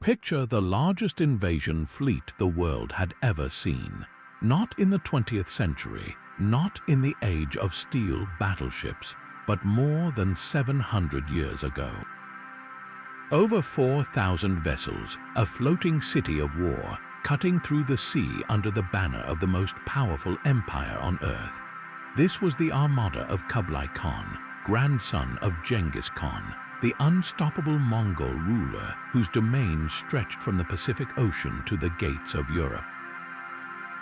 Picture the largest invasion fleet the world had ever seen. Not in the 20th century, not in the age of steel battleships, but more than 700 years ago. Over 4,000 vessels, a floating city of war, cutting through the sea under the banner of the most powerful empire on earth. This was the armada of Kublai Khan, grandson of Genghis Khan, the unstoppable Mongol ruler whose domain stretched from the Pacific Ocean to the gates of Europe.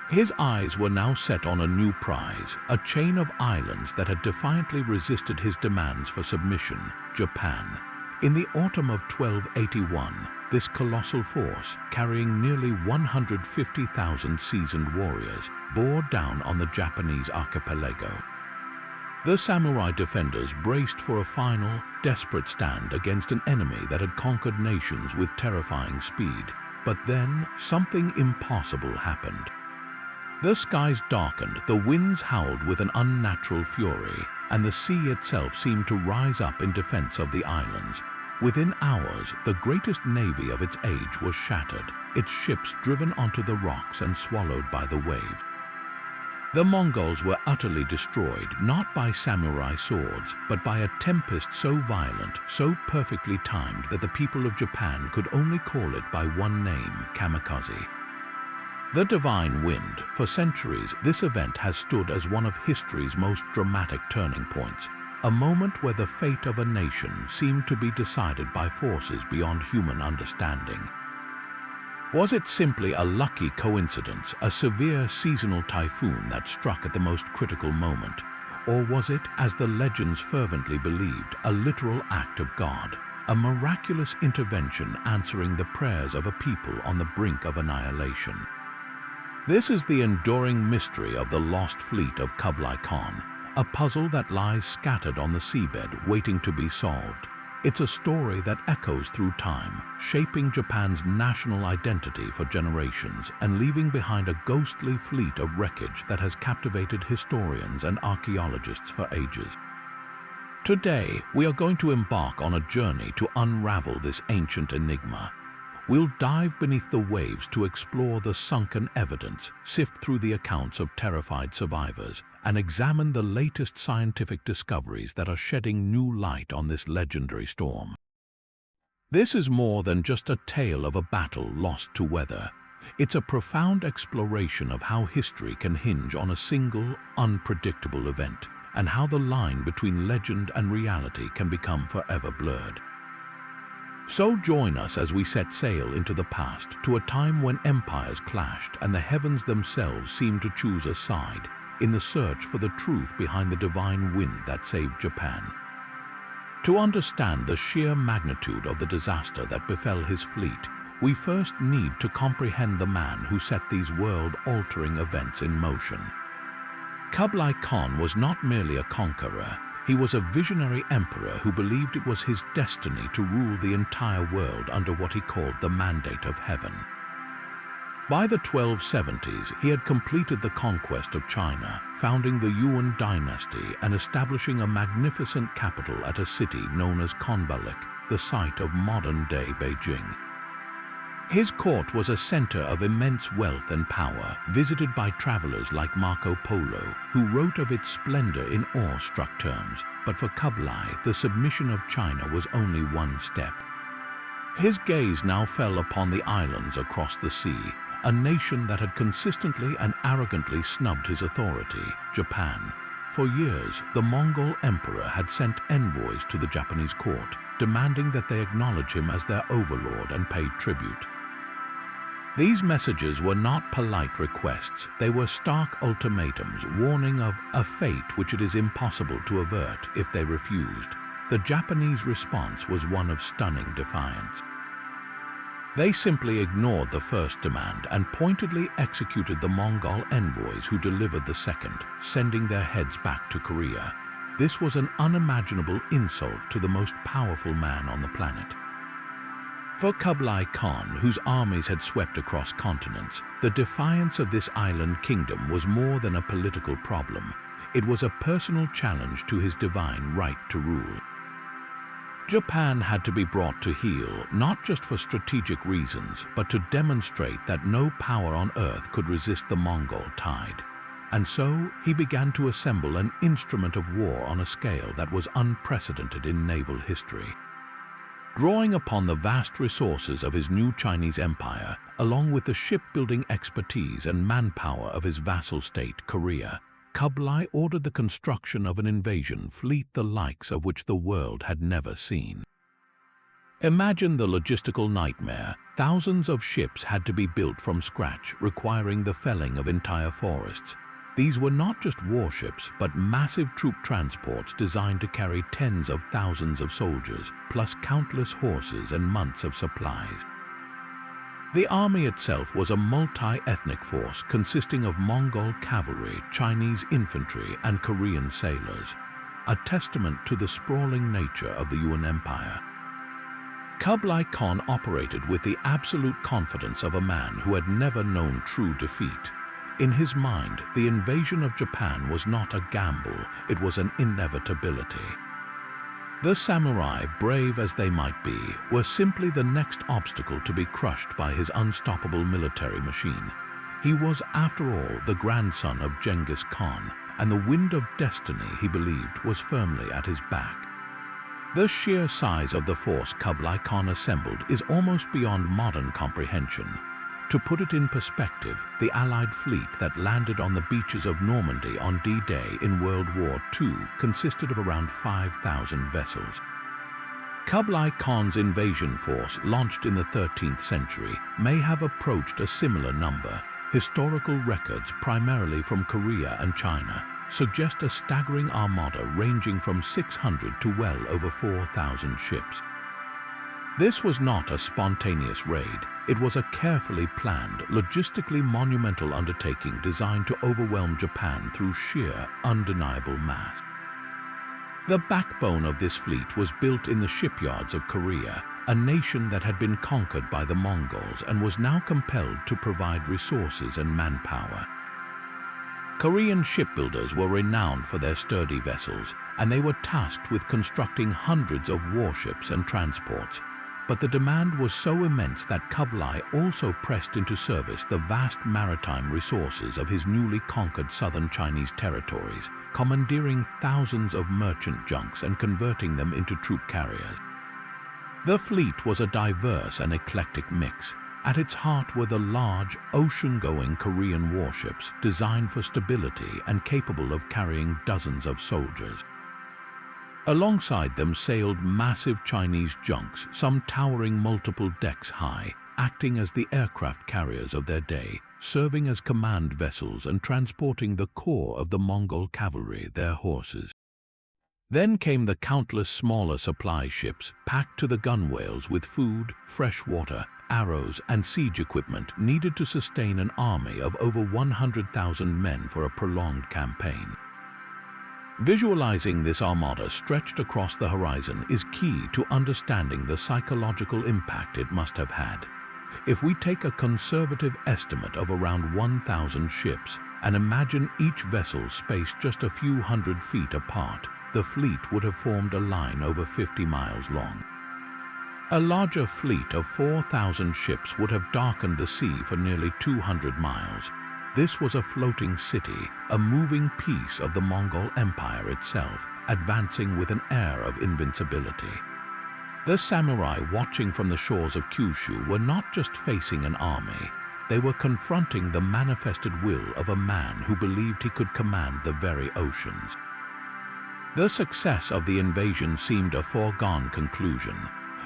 His eyes were now set on a new prize, a chain of islands that had defiantly resisted his demands for submission, Japan. In the autumn of 1281, this colossal force, carrying nearly 150,000 seasoned warriors, bore down on the Japanese archipelago. The samurai defenders braced for a final, desperate stand against an enemy that had conquered nations with terrifying speed. But then, something impossible happened. The skies darkened, the winds howled with an unnatural fury, and the sea itself seemed to rise up in defense of the islands. Within hours, the greatest navy of its age was shattered, its ships driven onto the rocks and swallowed by the waves. The Mongols were utterly destroyed, not by samurai swords, but by a tempest so violent, so perfectly timed that the people of Japan could only call it by one name, kamikaze. The divine wind. For centuries, this event has stood as one of history's most dramatic turning points, a moment where the fate of a nation seemed to be decided by forces beyond human understanding. Was it simply a lucky coincidence, a severe seasonal typhoon that struck at the most critical moment? Or was it, as the legends fervently believed, a literal act of God, a miraculous intervention answering the prayers of a people on the brink of annihilation? This is the enduring mystery of the lost fleet of Kublai Khan, a puzzle that lies scattered on the seabed waiting to be solved. It's a story that echoes through time, shaping Japan's national identity for generations and leaving behind a ghostly fleet of wreckage that has captivated historians and archaeologists for ages. Today, we are going to embark on a journey to unravel this ancient enigma. We'll dive beneath the waves to explore the sunken evidence, sift through the accounts of terrified survivors, and examine the latest scientific discoveries that are shedding new light on this legendary storm. This is more than just a tale of a battle lost to weather. It's a profound exploration of how history can hinge on a single, unpredictable event, and how the line between legend and reality can become forever blurred. So join us as we set sail into the past, to a time when empires clashed and the heavens themselves seemed to choose a side, in the search for the truth behind the divine wind that saved Japan. To understand the sheer magnitude of the disaster that befell his fleet, we first need to comprehend the man who set these world-altering events in motion. Kublai Khan was not merely a conqueror. He was a visionary emperor who believed it was his destiny to rule the entire world under what he called the mandate of heaven. By the 1270s, he had completed the conquest of China, founding the Yuan dynasty and establishing a magnificent capital at a city known as Kublai, the site of modern-day Beijing. His court was a center of immense wealth and power, visited by travelers like Marco Polo, who wrote of its splendor in awe-struck terms. But for Kublai, the submission of China was only one step. His gaze now fell upon the islands across the sea, a nation that had consistently and arrogantly snubbed his authority, Japan. For years, the Mongol Emperor had sent envoys to the Japanese court, demanding that they acknowledge him as their overlord and pay tribute. These messages were not polite requests, they were stark ultimatums warning of a fate which it is impossible to avert if they refused. The Japanese response was one of stunning defiance. They simply ignored the first demand and pointedly executed the Mongol envoys who delivered the second, sending their heads back to Korea. This was an unimaginable insult to the most powerful man on the planet. For Kublai Khan, whose armies had swept across continents, the defiance of this island kingdom was more than a political problem. It was a personal challenge to his divine right to rule. Japan had to be brought to heel, not just for strategic reasons, but to demonstrate that no power on earth could resist the Mongol tide. And so he began to assemble an instrument of war on a scale that was unprecedented in naval history. Drawing upon the vast resources of his new Chinese empire, along with the shipbuilding expertise and manpower of his vassal state, Korea, Kublai ordered the construction of an invasion fleet the likes of which the world had never seen. Imagine the logistical nightmare. Thousands of ships had to be built from scratch, requiring the felling of entire forests. These were not just warships, but massive troop transports designed to carry tens of thousands of soldiers, plus countless horses and months of supplies. The army itself was a multi-ethnic force consisting of Mongol cavalry, Chinese infantry, and Korean sailors, a testament to the sprawling nature of the Yuan Empire. Kublai Khan operated with the absolute confidence of a man who had never known true defeat. In his mind, the invasion of Japan was not a gamble, it was an inevitability. The samurai, brave as they might be, were simply the next obstacle to be crushed by his unstoppable military machine. He was, after all, the grandson of Genghis Khan, and the wind of destiny, he believed, was firmly at his back. The sheer size of the force Kublai Khan assembled is almost beyond modern comprehension. To put it in perspective, the Allied fleet that landed on the beaches of Normandy on D-Day in World War II consisted of around 5,000 vessels. Kublai Khan's invasion force, launched in the 13th century, may have approached a similar number. Historical records, primarily from Korea and China, suggest a staggering armada ranging from 600 to well over 4,000 ships. This was not a spontaneous raid. It was a carefully planned, logistically monumental undertaking designed to overwhelm Japan through sheer, undeniable mass. The backbone of this fleet was built in the shipyards of Korea, a nation that had been conquered by the Mongols and was now compelled to provide resources and manpower. Korean shipbuilders were renowned for their sturdy vessels, and they were tasked with constructing hundreds of warships and transports. But the demand was so immense that Kublai also pressed into service the vast maritime resources of his newly conquered southern Chinese territories, commandeering thousands of merchant junks and converting them into troop carriers. The fleet was a diverse and eclectic mix. At its heart were the large, ocean-going Korean warships designed for stability and capable of carrying dozens of soldiers. Alongside them sailed massive Chinese junks, some towering multiple decks high, acting as the aircraft carriers of their day, serving as command vessels and transporting the core of the Mongol cavalry, their horses. Then came the countless smaller supply ships, packed to the gunwales with food, fresh water, arrows, and siege equipment needed to sustain an army of over 100,000 men for a prolonged campaign. Visualizing this armada stretched across the horizon is key to understanding the psychological impact it must have had. If we take a conservative estimate of around 1,000 ships and imagine each vessel spaced just a few hundred feet apart, the fleet would have formed a line over 50 miles long. A larger fleet of 4,000 ships would have darkened the sea for nearly 200 miles. This was a floating city, a moving piece of the Mongol Empire itself, advancing with an air of invincibility. The samurai watching from the shores of Kyushu were not just facing an army, they were confronting the manifested will of a man who believed he could command the very oceans. The success of the invasion seemed a foregone conclusion,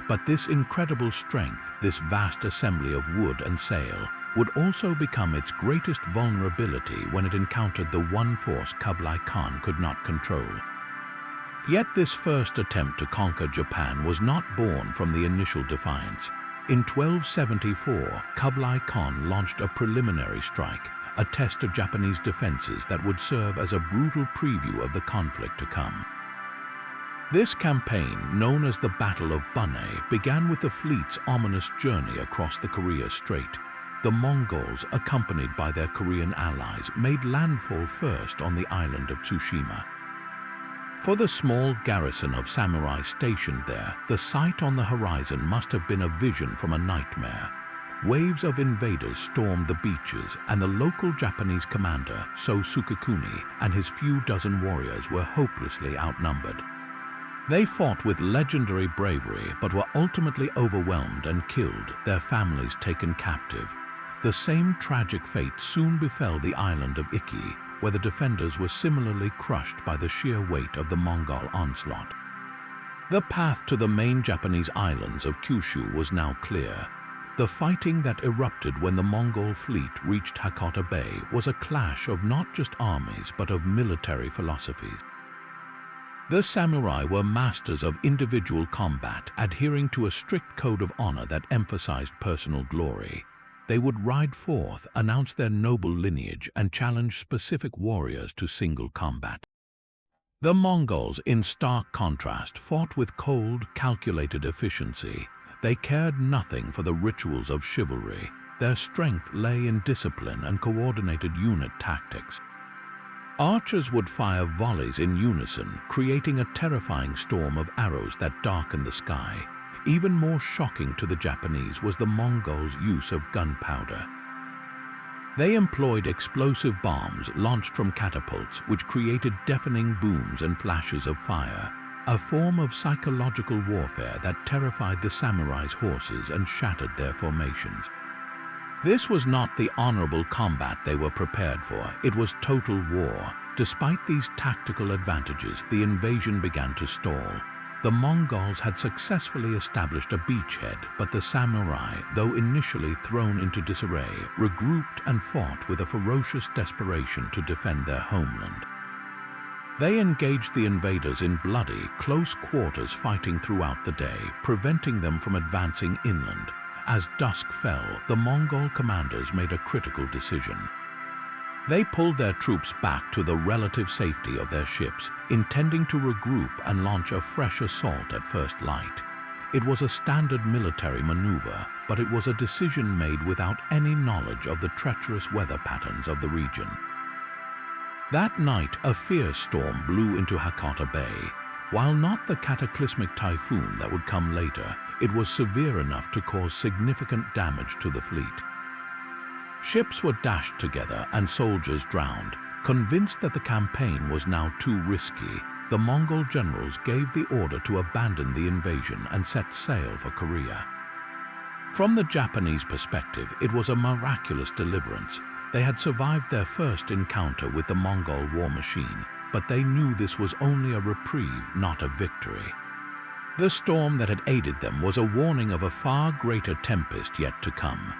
but this incredible strength, this vast assembly of wood and sail, would also become its greatest vulnerability when it encountered the one force Kublai Khan could not control. Yet this first attempt to conquer Japan was not born from the initial defiance. In 1274, Kublai Khan launched a preliminary strike, a test of Japanese defenses that would serve as a brutal preview of the conflict to come. This campaign, known as the Battle of Bunei, began with the fleet's ominous journey across the Korea Strait. The Mongols, accompanied by their Korean allies, made landfall first on the island of Tsushima. For the small garrison of samurai stationed there, the sight on the horizon must have been a vision from a nightmare. Waves of invaders stormed the beaches, and the local Japanese commander, So Sukekuni, and his few dozen warriors were hopelessly outnumbered. They fought with legendary bravery but were ultimately overwhelmed and killed, their families taken captive. The same tragic fate soon befell the island of Iki, where the defenders were similarly crushed by the sheer weight of the Mongol onslaught. The path to the main Japanese islands of Kyushu was now clear. The fighting that erupted when the Mongol fleet reached Hakata Bay was a clash of not just armies but of military philosophies. The samurai were masters of individual combat, adhering to a strict code of honor that emphasized personal glory. They would ride forth, announce their noble lineage, and challenge specific warriors to single combat. The Mongols, in stark contrast, fought with cold, calculated efficiency. They cared nothing for the rituals of chivalry. Their strength lay in discipline and coordinated unit tactics. Archers would fire volleys in unison, creating a terrifying storm of arrows that darkened the sky. Even more shocking to the Japanese was the Mongols' use of gunpowder. They employed explosive bombs launched from catapults, which created deafening booms and flashes of fire, a form of psychological warfare that terrified the samurai's horses and shattered their formations. This was not the honorable combat they were prepared for, it was total war. Despite these tactical advantages, the invasion began to stall. The Mongols had successfully established a beachhead, but the samurai, though initially thrown into disarray, regrouped and fought with a ferocious desperation to defend their homeland. They engaged the invaders in bloody, close quarters fighting throughout the day, preventing them from advancing inland. As dusk fell, the Mongol commanders made a critical decision. They pulled their troops back to the relative safety of their ships, intending to regroup and launch a fresh assault at first light. It was a standard military maneuver, but it was a decision made without any knowledge of the treacherous weather patterns of the region. That night, a fierce storm blew into Hakata Bay. While not the cataclysmic typhoon that would come later, it was severe enough to cause significant damage to the fleet. Ships were dashed together and soldiers drowned. Convinced that the campaign was now too risky, the Mongol generals gave the order to abandon the invasion and set sail for Korea. From the Japanese perspective, it was a miraculous deliverance. They had survived their first encounter with the Mongol war machine, but they knew this was only a reprieve, not a victory. The storm that had aided them was a warning of a far greater tempest yet to come.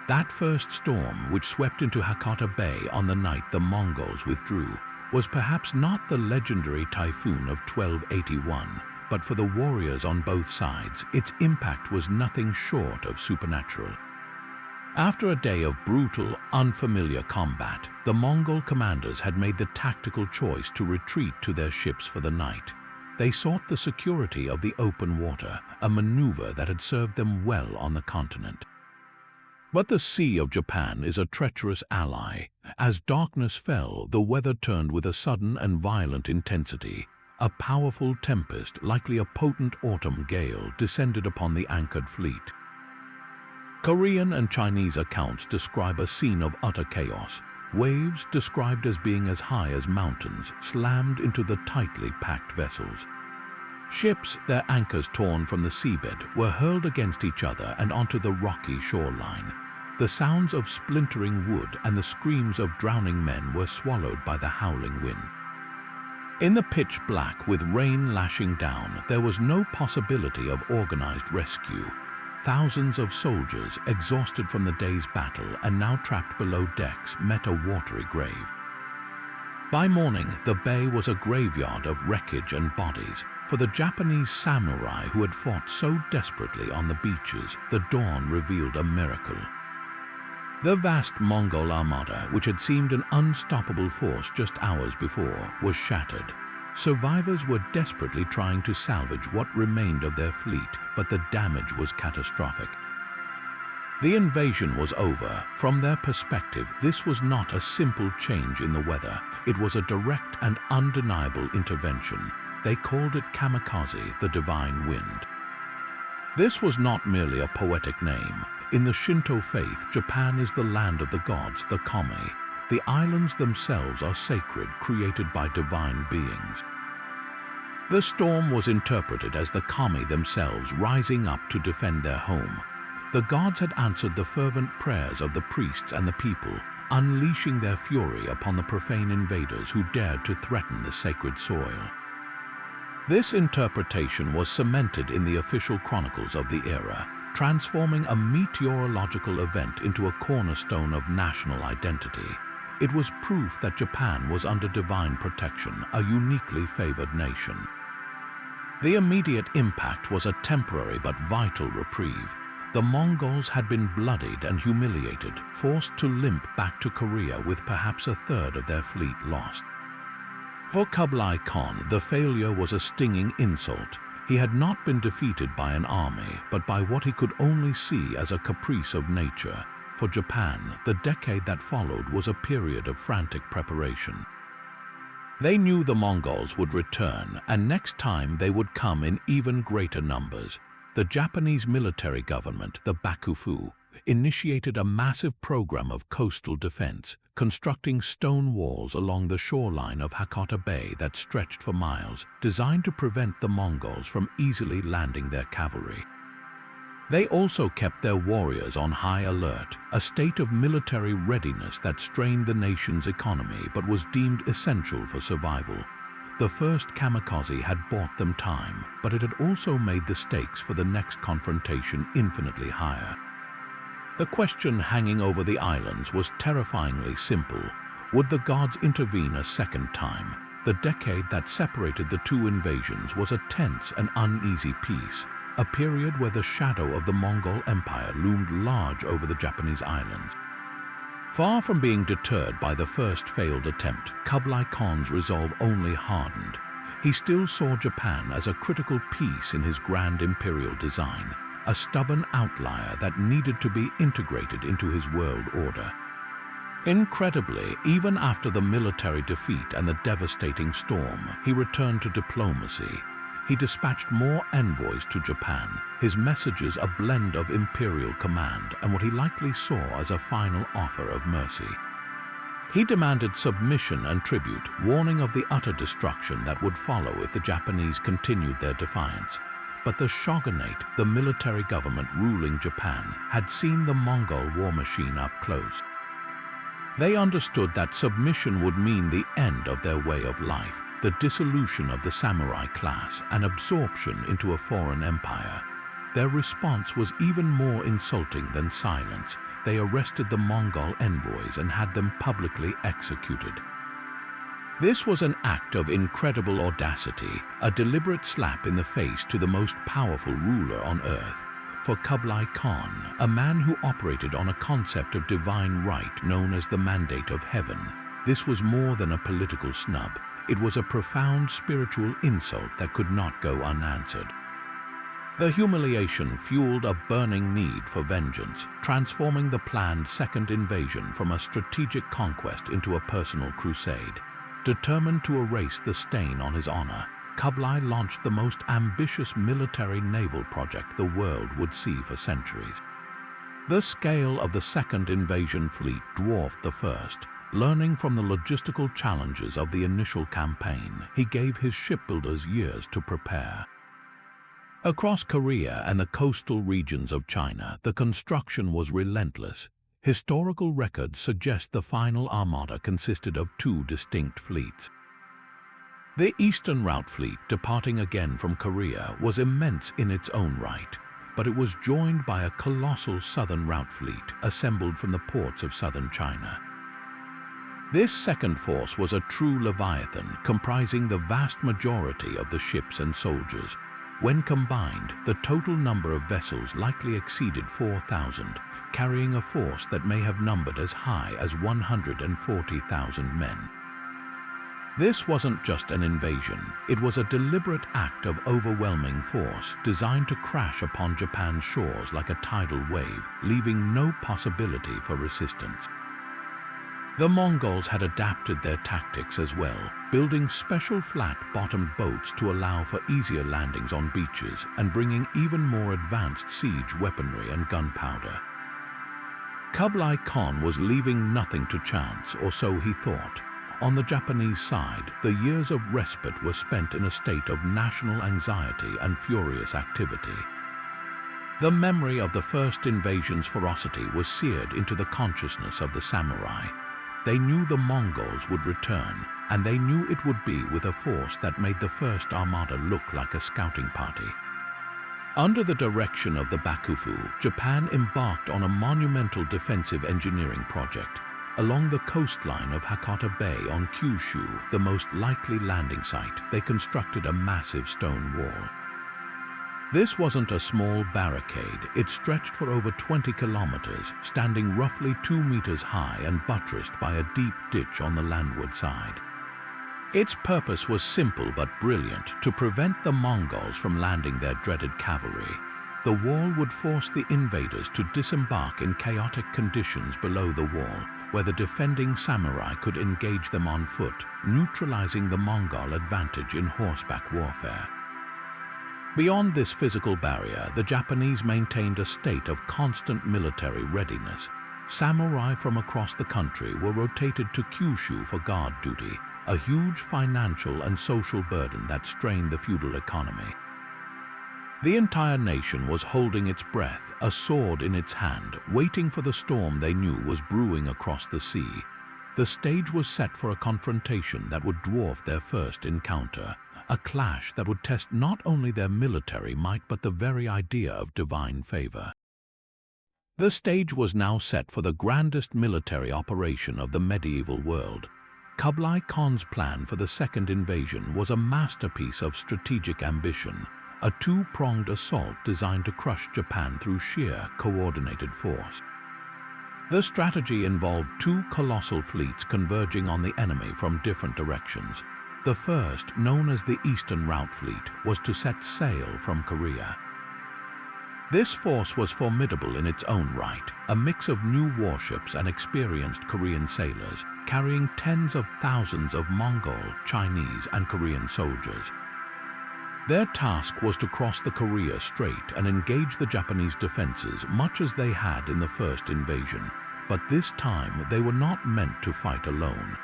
That first storm, which swept into Hakata Bay on the night the Mongols withdrew, was perhaps not the legendary typhoon of 1281, but for the warriors on both sides, its impact was nothing short of supernatural. After a day of brutal, unfamiliar combat, the Mongol commanders had made the tactical choice to retreat to their ships for the night. They sought the security of the open water, a maneuver that had served them well on the continent. But the Sea of Japan is a treacherous ally. As darkness fell, the weather turned with a sudden and violent intensity. A powerful tempest, likely a potent autumn gale, descended upon the anchored fleet. Korean and Chinese accounts describe a scene of utter chaos. Waves, described as being as high as mountains, slammed into the tightly packed vessels. Ships, their anchors torn from the seabed, were hurled against each other and onto the rocky shoreline. The sounds of splintering wood and the screams of drowning men were swallowed by the howling wind. In the pitch black, with rain lashing down, there was no possibility of organized rescue. Thousands of soldiers, exhausted from the day's battle and now trapped below decks, met a watery grave. By morning, the bay was a graveyard of wreckage and bodies. For the Japanese samurai who had fought so desperately on the beaches, the dawn revealed a miracle. The vast Mongol armada, which had seemed an unstoppable force just hours before, was shattered. Survivors were desperately trying to salvage what remained of their fleet, but the damage was catastrophic. The invasion was over. From their perspective, this was not a simple change in the weather. It was a direct and undeniable intervention. They called it Kamikaze, the divine wind. This was not merely a poetic name. In the Shinto faith, Japan is the land of the gods, the kami. The islands themselves are sacred, created by divine beings. The storm was interpreted as the kami themselves rising up to defend their home. The gods had answered the fervent prayers of the priests and the people, unleashing their fury upon the profane invaders who dared to threaten the sacred soil. This interpretation was cemented in the official chronicles of the era, transforming a meteorological event into a cornerstone of national identity. It was proof that Japan was under divine protection, a uniquely favored nation. The immediate impact was a temporary but vital reprieve. The Mongols had been bloodied and humiliated, forced to limp back to Korea with perhaps a third of their fleet lost. For Kublai Khan, the failure was a stinging insult. He had not been defeated by an army, but by what he could only see as a caprice of nature. For Japan, the decade that followed was a period of frantic preparation. They knew the Mongols would return, and next time they would come in even greater numbers. The Japanese military government, the Bakufu, initiated a massive program of coastal defense, constructing stone walls along the shoreline of Hakata Bay that stretched for miles, designed to prevent the Mongols from easily landing their cavalry. They also kept their warriors on high alert, a state of military readiness that strained the nation's economy but was deemed essential for survival. The first kamikaze had bought them time, but it had also made the stakes for the next confrontation infinitely higher. The question hanging over the islands was terrifyingly simple. Would the gods intervene a second time? The decade that separated the two invasions was a tense and uneasy peace, a period where the shadow of the Mongol Empire loomed large over the Japanese islands. Far from being deterred by the first failed attempt, Kublai Khan's resolve only hardened. He still saw Japan as a critical piece in his grand imperial design, a stubborn outlier that needed to be integrated into his world order. Incredibly, even after the military defeat and the devastating storm, he returned to diplomacy. He dispatched more envoys to Japan, his messages a blend of imperial command and what he likely saw as a final offer of mercy. He demanded submission and tribute, warning of the utter destruction that would follow if the Japanese continued their defiance. But the shogunate, the military government ruling Japan, had seen the Mongol war machine up close. They understood that submission would mean the end of their way of life, the dissolution of the samurai class, and absorption into a foreign empire. Their response was even more insulting than silence. They arrested the Mongol envoys and had them publicly executed. This was an act of incredible audacity, a deliberate slap in the face to the most powerful ruler on earth. For Kublai Khan, a man who operated on a concept of divine right known as the mandate of heaven, this was more than a political snub. It was a profound spiritual insult that could not go unanswered. The humiliation fueled a burning need for vengeance, transforming the planned second invasion from a strategic conquest into a personal crusade. Determined to erase the stain on his honor, Kublai launched the most ambitious military-naval project the world would see for centuries. The scale of the second invasion fleet dwarfed the first. Learning from the logistical challenges of the initial campaign, he gave his shipbuilders years to prepare. Across Korea and the coastal regions of China, the construction was relentless. Historical records suggest the final armada consisted of two distinct fleets. The Eastern Route Fleet, departing again from Korea, was immense in its own right, but it was joined by a colossal Southern Route Fleet assembled from the ports of southern China. This second force was a true leviathan, comprising the vast majority of the ships and soldiers. When combined, the total number of vessels likely exceeded 4,000, carrying a force that may have numbered as high as 140,000 men. This wasn't just an invasion, it was a deliberate act of overwhelming force designed to crash upon Japan's shores like a tidal wave, leaving no possibility for resistance. The Mongols had adapted their tactics as well, building special flat-bottomed boats to allow for easier landings on beaches and bringing even more advanced siege weaponry and gunpowder. Kublai Khan was leaving nothing to chance, or so he thought. On the Japanese side, the years of respite were spent in a state of national anxiety and furious activity. The memory of the first invasion's ferocity was seared into the consciousness of the samurai. They knew the Mongols would return, and they knew it would be with a force that made the first armada look like a scouting party. Under the direction of the Bakufu, Japan embarked on a monumental defensive engineering project. Along the coastline of Hakata Bay on Kyushu, the most likely landing site, they constructed a massive stone wall. This wasn't a small barricade. It stretched for over 20 kilometers, standing roughly 2 meters high and buttressed by a deep ditch on the landward side. Its purpose was simple but brilliant: to prevent the Mongols from landing their dreaded cavalry. The wall would force the invaders to disembark in chaotic conditions below the wall, where the defending samurai could engage them on foot, neutralizing the Mongol advantage in horseback warfare. Beyond this physical barrier, the Japanese maintained a state of constant military readiness. Samurai from across the country were rotated to Kyushu for guard duty, a huge financial and social burden that strained the feudal economy. The entire nation was holding its breath, a sword in its hand, waiting for the storm they knew was brewing across the sea. The stage was set for a confrontation that would dwarf their first encounter, a clash that would test not only their military might but the very idea of divine favor. The stage was now set for the grandest military operation of the medieval world. Kublai Khan's plan for the second invasion was a masterpiece of strategic ambition, a two-pronged assault designed to crush Japan through sheer, coordinated force. The strategy involved two colossal fleets converging on the enemy from different directions. The first, known as the Eastern Route Fleet, was to set sail from Korea. This force was formidable in its own right, a mix of new warships and experienced Korean sailors, carrying tens of thousands of Mongol, Chinese, and Korean soldiers. Their task was to cross the Korea Strait and engage the Japanese defenses much as they had in the first invasion, but this time they were not meant to fight alone.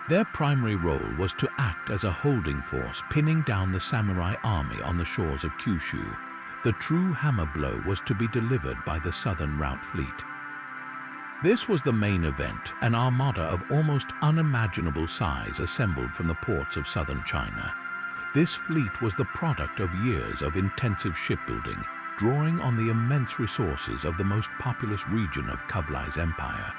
Their primary role was to act as a holding force, pinning down the samurai army on the shores of Kyushu. The true hammer blow was to be delivered by the Southern Route Fleet. This was the main event, an armada of almost unimaginable size assembled from the ports of southern China. This fleet was the product of years of intensive shipbuilding, drawing on the immense resources of the most populous region of Kublai's empire.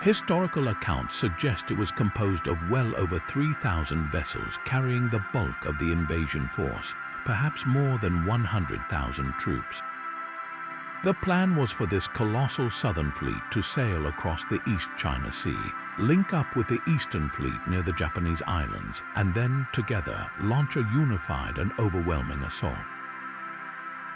Historical accounts suggest it was composed of well over 3,000 vessels carrying the bulk of the invasion force, perhaps more than 100,000 troops. The plan was for this colossal southern fleet to sail across the East China Sea, link up with the Eastern Fleet near the Japanese islands, and then, together, launch a unified and overwhelming assault.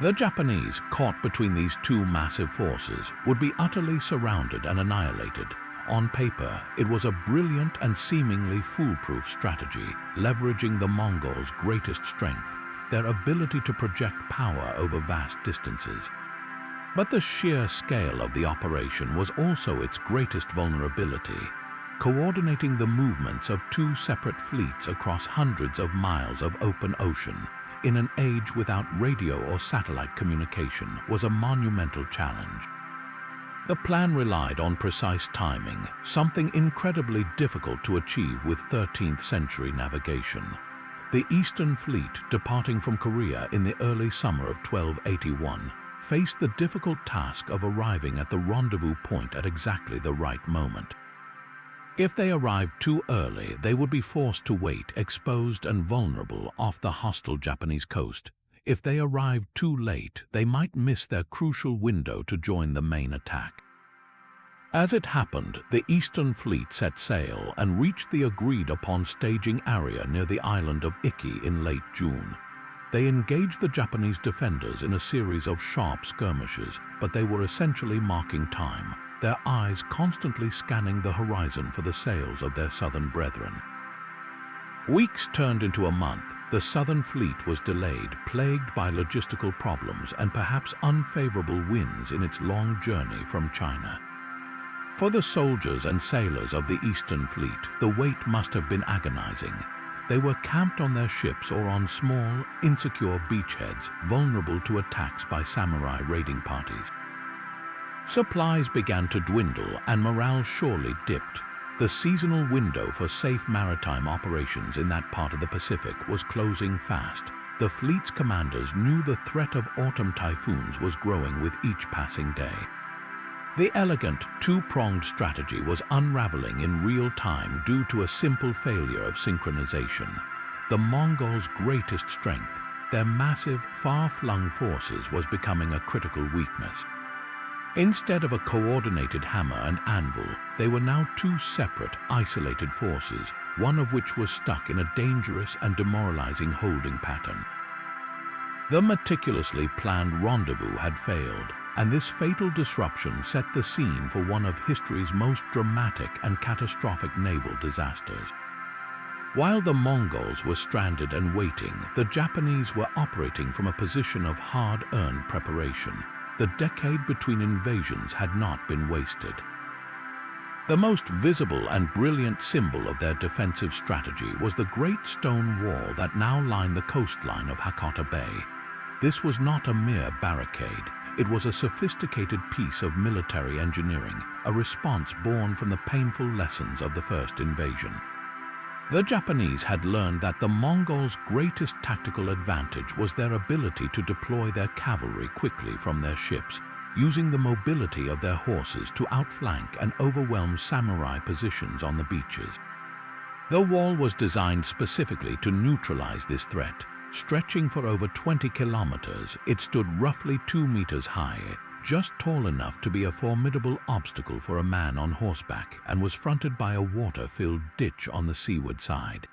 The Japanese, caught between these two massive forces, would be utterly surrounded and annihilated. On paper, it was a brilliant and seemingly foolproof strategy, leveraging the Mongols' greatest strength, their ability to project power over vast distances. But the sheer scale of the operation was also its greatest vulnerability. Coordinating the movements of two separate fleets across hundreds of miles of open ocean in an age without radio or satellite communication was a monumental challenge. The plan relied on precise timing, something incredibly difficult to achieve with 13th century navigation. The Eastern Fleet, departing from Korea in the early summer of 1281, faced the difficult task of arriving at the rendezvous point at exactly the right moment. If they arrived too early, they would be forced to wait, exposed and vulnerable, off the hostile Japanese coast. If they arrived too late, they might miss their crucial window to join the main attack. As it happened, the Eastern Fleet set sail and reached the agreed-upon staging area near the island of Iki in late June. They engaged the Japanese defenders in a series of sharp skirmishes, but they were essentially marking time. their eyes constantly scanning the horizon for the sails of their southern brethren. Weeks turned into a month. The southern fleet was delayed, plagued by logistical problems and perhaps unfavorable winds in its long journey from China. For the soldiers and sailors of the Eastern Fleet, the wait must have been agonizing. They were camped on their ships or on small, insecure beachheads, vulnerable to attacks by samurai raiding parties. Supplies began to dwindle and morale surely dipped. The seasonal window for safe maritime operations in that part of the Pacific was closing fast. The fleet's commanders knew the threat of autumn typhoons was growing with each passing day. The elegant two-pronged strategy was unraveling in real time due to a simple failure of synchronization. The Mongols' greatest strength, their massive, far-flung forces, was becoming a critical weakness. Instead of a coordinated hammer and anvil, they were now two separate, isolated forces, one of which was stuck in a dangerous and demoralizing holding pattern. The meticulously planned rendezvous had failed, and this fatal disruption set the scene for one of history's most dramatic and catastrophic naval disasters. While the Mongols were stranded and waiting, the Japanese were operating from a position of hard-earned preparation. The decade between invasions had not been wasted. The most visible and brilliant symbol of their defensive strategy was the great stone wall that now lined the coastline of Hakata Bay. This was not a mere barricade. It was a sophisticated piece of military engineering, a response born from the painful lessons of the first invasion. The Japanese had learned that the Mongols' greatest tactical advantage was their ability to deploy their cavalry quickly from their ships, using the mobility of their horses to outflank and overwhelm samurai positions on the beaches. The wall was designed specifically to neutralize this threat. Stretching for over 20 kilometers, it stood roughly 2 meters high, just tall enough to be a formidable obstacle for a man on horseback, and was fronted by a water-filled ditch on the seaward side.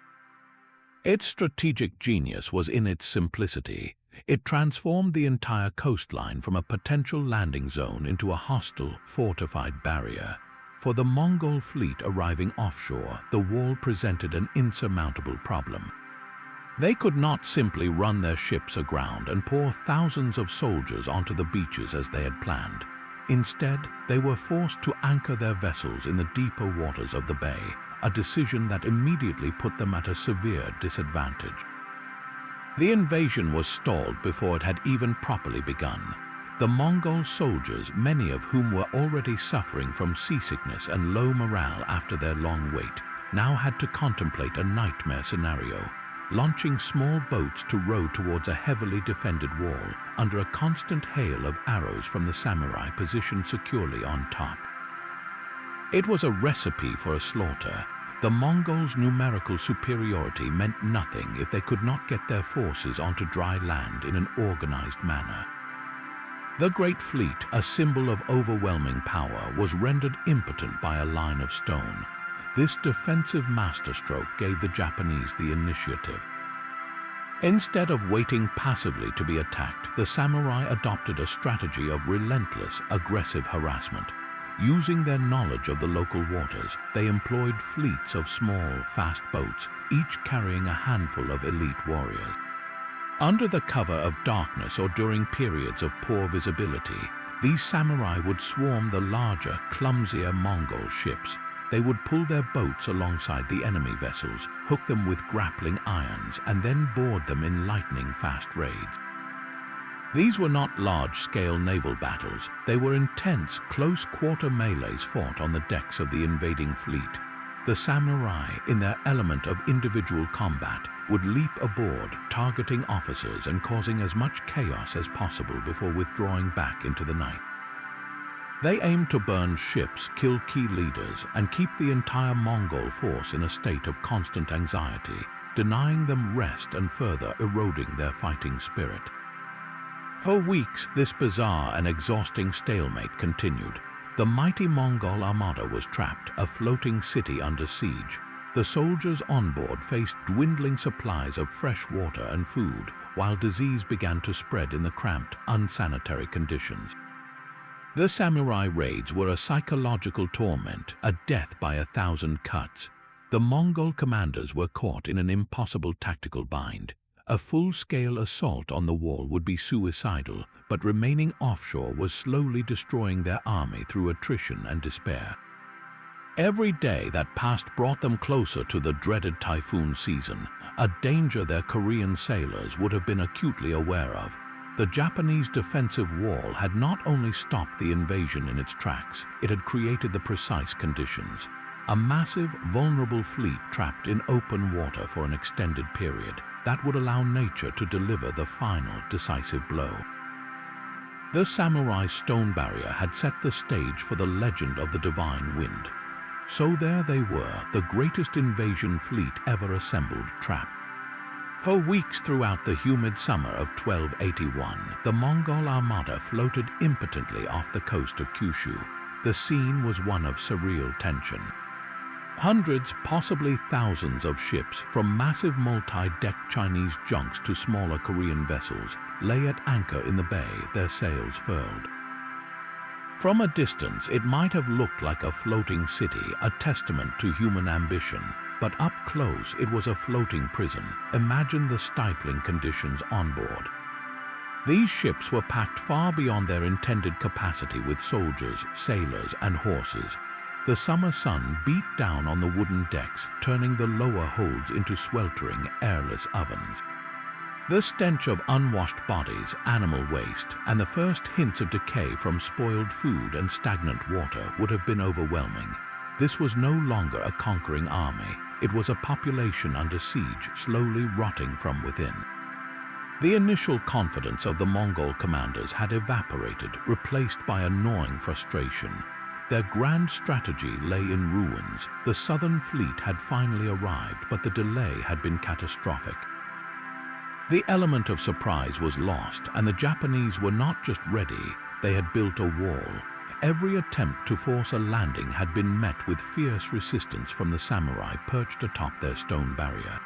Its strategic genius was in its simplicity. It transformed the entire coastline from a potential landing zone into a hostile, fortified barrier. For the Mongol fleet arriving offshore, the wall presented an insurmountable problem. They could not simply run their ships aground and pour thousands of soldiers onto the beaches as they had planned. Instead, they were forced to anchor their vessels in the deeper waters of the bay, a decision that immediately put them at a severe disadvantage. The invasion was stalled before it had even properly begun. The Mongol soldiers, many of whom were already suffering from seasickness and low morale after their long wait, now had to contemplate a nightmare scenario: launching small boats to row towards a heavily defended wall under a constant hail of arrows from the samurai positioned securely on top. It was a recipe for a slaughter. The Mongols' numerical superiority meant nothing if they could not get their forces onto dry land in an organized manner. The Great Fleet, a symbol of overwhelming power, was rendered impotent by a line of stone. This defensive masterstroke gave the Japanese the initiative. Instead of waiting passively to be attacked, the samurai adopted a strategy of relentless, aggressive harassment. Using their knowledge of the local waters, they employed fleets of small, fast boats, each carrying a handful of elite warriors. Under the cover of darkness or during periods of poor visibility, these samurai would swarm the larger, clumsier Mongol ships. They would pull their boats alongside the enemy vessels, hook them with grappling irons, and then board them in lightning-fast raids. These were not large-scale naval battles. They were intense, close-quarter melees fought on the decks of the invading fleet. The samurai, in their element of individual combat, would leap aboard, targeting officers and causing as much chaos as possible before withdrawing back into the night. They aimed to burn ships, kill key leaders, and keep the entire Mongol force in a state of constant anxiety, denying them rest and further eroding their fighting spirit. For weeks, this bizarre and exhausting stalemate continued. The mighty Mongol armada was trapped, a floating city under siege. The soldiers on board faced dwindling supplies of fresh water and food, while disease began to spread in the cramped, unsanitary conditions. The samurai raids were a psychological torment, a death by 1,000 cuts. The Mongol commanders were caught in an impossible tactical bind. A full-scale assault on the wall would be suicidal, but remaining offshore was slowly destroying their army through attrition and despair. Every day that passed brought them closer to the dreaded typhoon season, a danger their Korean sailors would have been acutely aware of. The Japanese defensive wall had not only stopped the invasion in its tracks, it had created the precise conditions. A massive, vulnerable fleet trapped in open water for an extended period that would allow nature to deliver the final, decisive blow. The samurai stone barrier had set the stage for the legend of the divine wind. So there they were, the greatest invasion fleet ever assembled, trapped. For weeks throughout the humid summer of 1281, the Mongol armada floated impotently off the coast of Kyushu. The scene was one of surreal tension. Hundreds, possibly thousands of ships, from massive multi-deck Chinese junks to smaller Korean vessels, lay at anchor in the bay, their sails furled. From a distance, it might have looked like a floating city, a testament to human ambition. But up close, it was a floating prison. Imagine the stifling conditions on board. These ships were packed far beyond their intended capacity with soldiers, sailors, and horses. The summer sun beat down on the wooden decks, turning the lower holds into sweltering, airless ovens. The stench of unwashed bodies, animal waste, and the first hints of decay from spoiled food and stagnant water would have been overwhelming. This was no longer a conquering army. It was a population under siege, slowly rotting from within. The initial confidence of the Mongol commanders had evaporated, replaced by a gnawing frustration. Their grand strategy lay in ruins. The southern fleet had finally arrived, but the delay had been catastrophic. The element of surprise was lost, and the Japanese were not just ready, they had built a wall. Every attempt to force a landing had been met with fierce resistance from the samurai perched atop their stone barrier.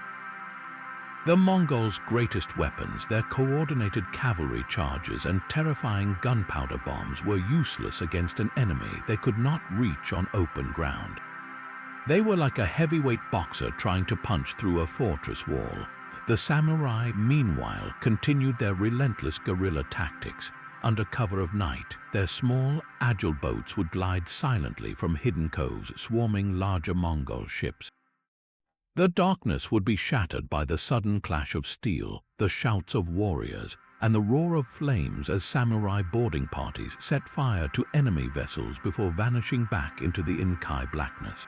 The Mongols' greatest weapons, their coordinated cavalry charges and terrifying gunpowder bombs, were useless against an enemy they could not reach on open ground. They were like a heavyweight boxer trying to punch through a fortress wall. The samurai, meanwhile, continued their relentless guerrilla tactics. Under cover of night, their small, agile boats would glide silently from hidden coves, swarming larger Mongol ships. The darkness would be shattered by the sudden clash of steel, the shouts of warriors, and the roar of flames as samurai boarding parties set fire to enemy vessels before vanishing back into the inky blackness.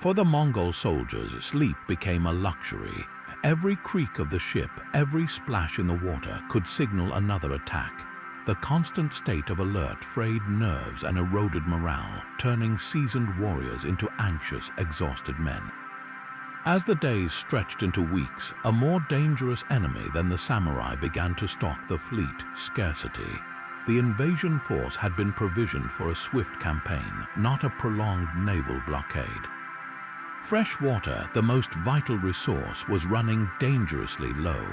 For the Mongol soldiers, sleep became a luxury. Every creak of the ship, every splash in the water could signal another attack. The constant state of alert frayed nerves and eroded morale, turning seasoned warriors into anxious, exhausted men. As the days stretched into weeks, a more dangerous enemy than the samurai began to stalk the fleet: scarcity. The invasion force had been provisioned for a swift campaign, not a prolonged naval blockade. Fresh water, the most vital resource, was running dangerously low.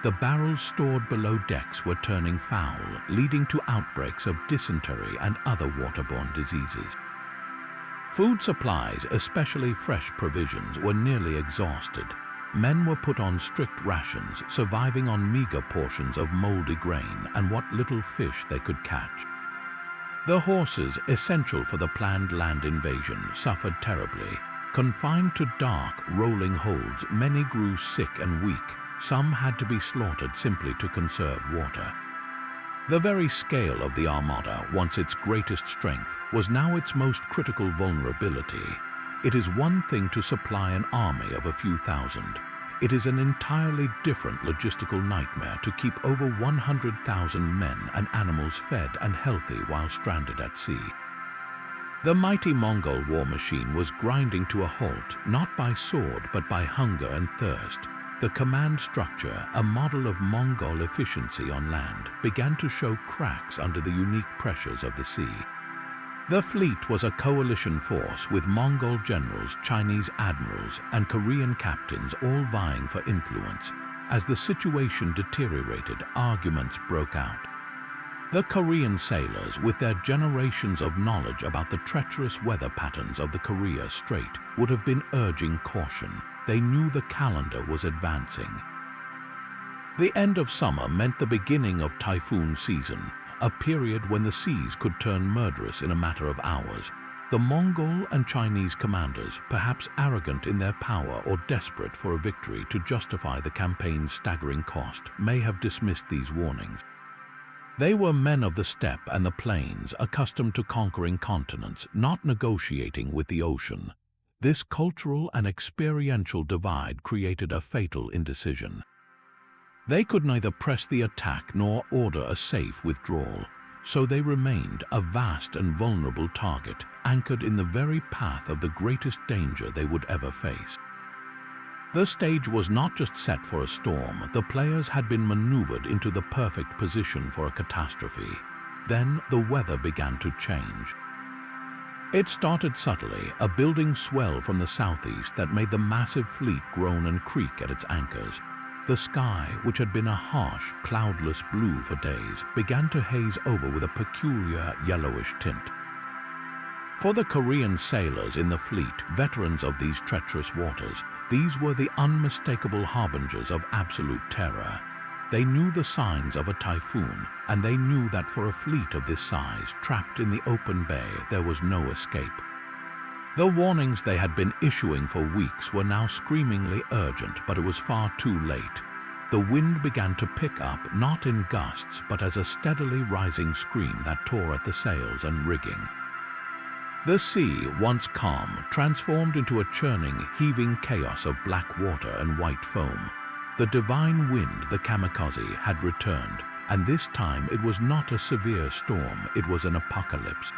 The barrels stored below decks were turning foul, leading to outbreaks of dysentery and other waterborne diseases. Food supplies, especially fresh provisions, were nearly exhausted. Men were put on strict rations, surviving on meager portions of moldy grain and what little fish they could catch. The horses, essential for the planned land invasion, suffered terribly. Confined to dark, rolling holds, many grew sick and weak. Some had to be slaughtered simply to conserve water. The very scale of the armada, once its greatest strength, was now its most critical vulnerability. It is one thing to supply an army of a few thousand. It is an entirely different logistical nightmare to keep over 100,000 men and animals fed and healthy while stranded at sea. The mighty Mongol war machine was grinding to a halt, not by sword but by hunger and thirst. The command structure, a model of Mongol efficiency on land, began to show cracks under the unique pressures of the sea. The fleet was a coalition force with Mongol generals, Chinese admirals, and Korean captains all vying for influence. As the situation deteriorated, arguments broke out. The Korean sailors, with their generations of knowledge about the treacherous weather patterns of the Korea Strait, would have been urging caution. They knew the calendar was advancing. The end of summer meant the beginning of typhoon season, a period when the seas could turn murderous in a matter of hours. The Mongol and Chinese commanders, perhaps arrogant in their power or desperate for a victory to justify the campaign's staggering cost, may have dismissed these warnings. They were men of the steppe and the plains, accustomed to conquering continents, not negotiating with the ocean. This cultural and experiential divide created a fatal indecision. They could neither press the attack nor order a safe withdrawal, so they remained a vast and vulnerable target, anchored in the very path of the greatest danger they would ever face. The stage was not just set for a storm, the players had been maneuvered into the perfect position for a catastrophe. Then the weather began to change. It started subtly, a building swell from the southeast that made the massive fleet groan and creak at its anchors. The sky, which had been a harsh, cloudless blue for days, began to haze over with a peculiar yellowish tint. For the Korean sailors in the fleet, veterans of these treacherous waters, these were the unmistakable harbingers of absolute terror. They knew the signs of a typhoon, and they knew that for a fleet of this size, trapped in the open bay, there was no escape. The warnings they had been issuing for weeks were now screamingly urgent, but it was far too late. The wind began to pick up, not in gusts, but as a steadily rising scream that tore at the sails and rigging. The sea, once calm, transformed into a churning, heaving chaos of black water and white foam. The divine wind, the kamikaze, had returned, and this time it was not a severe storm, it was an apocalypse.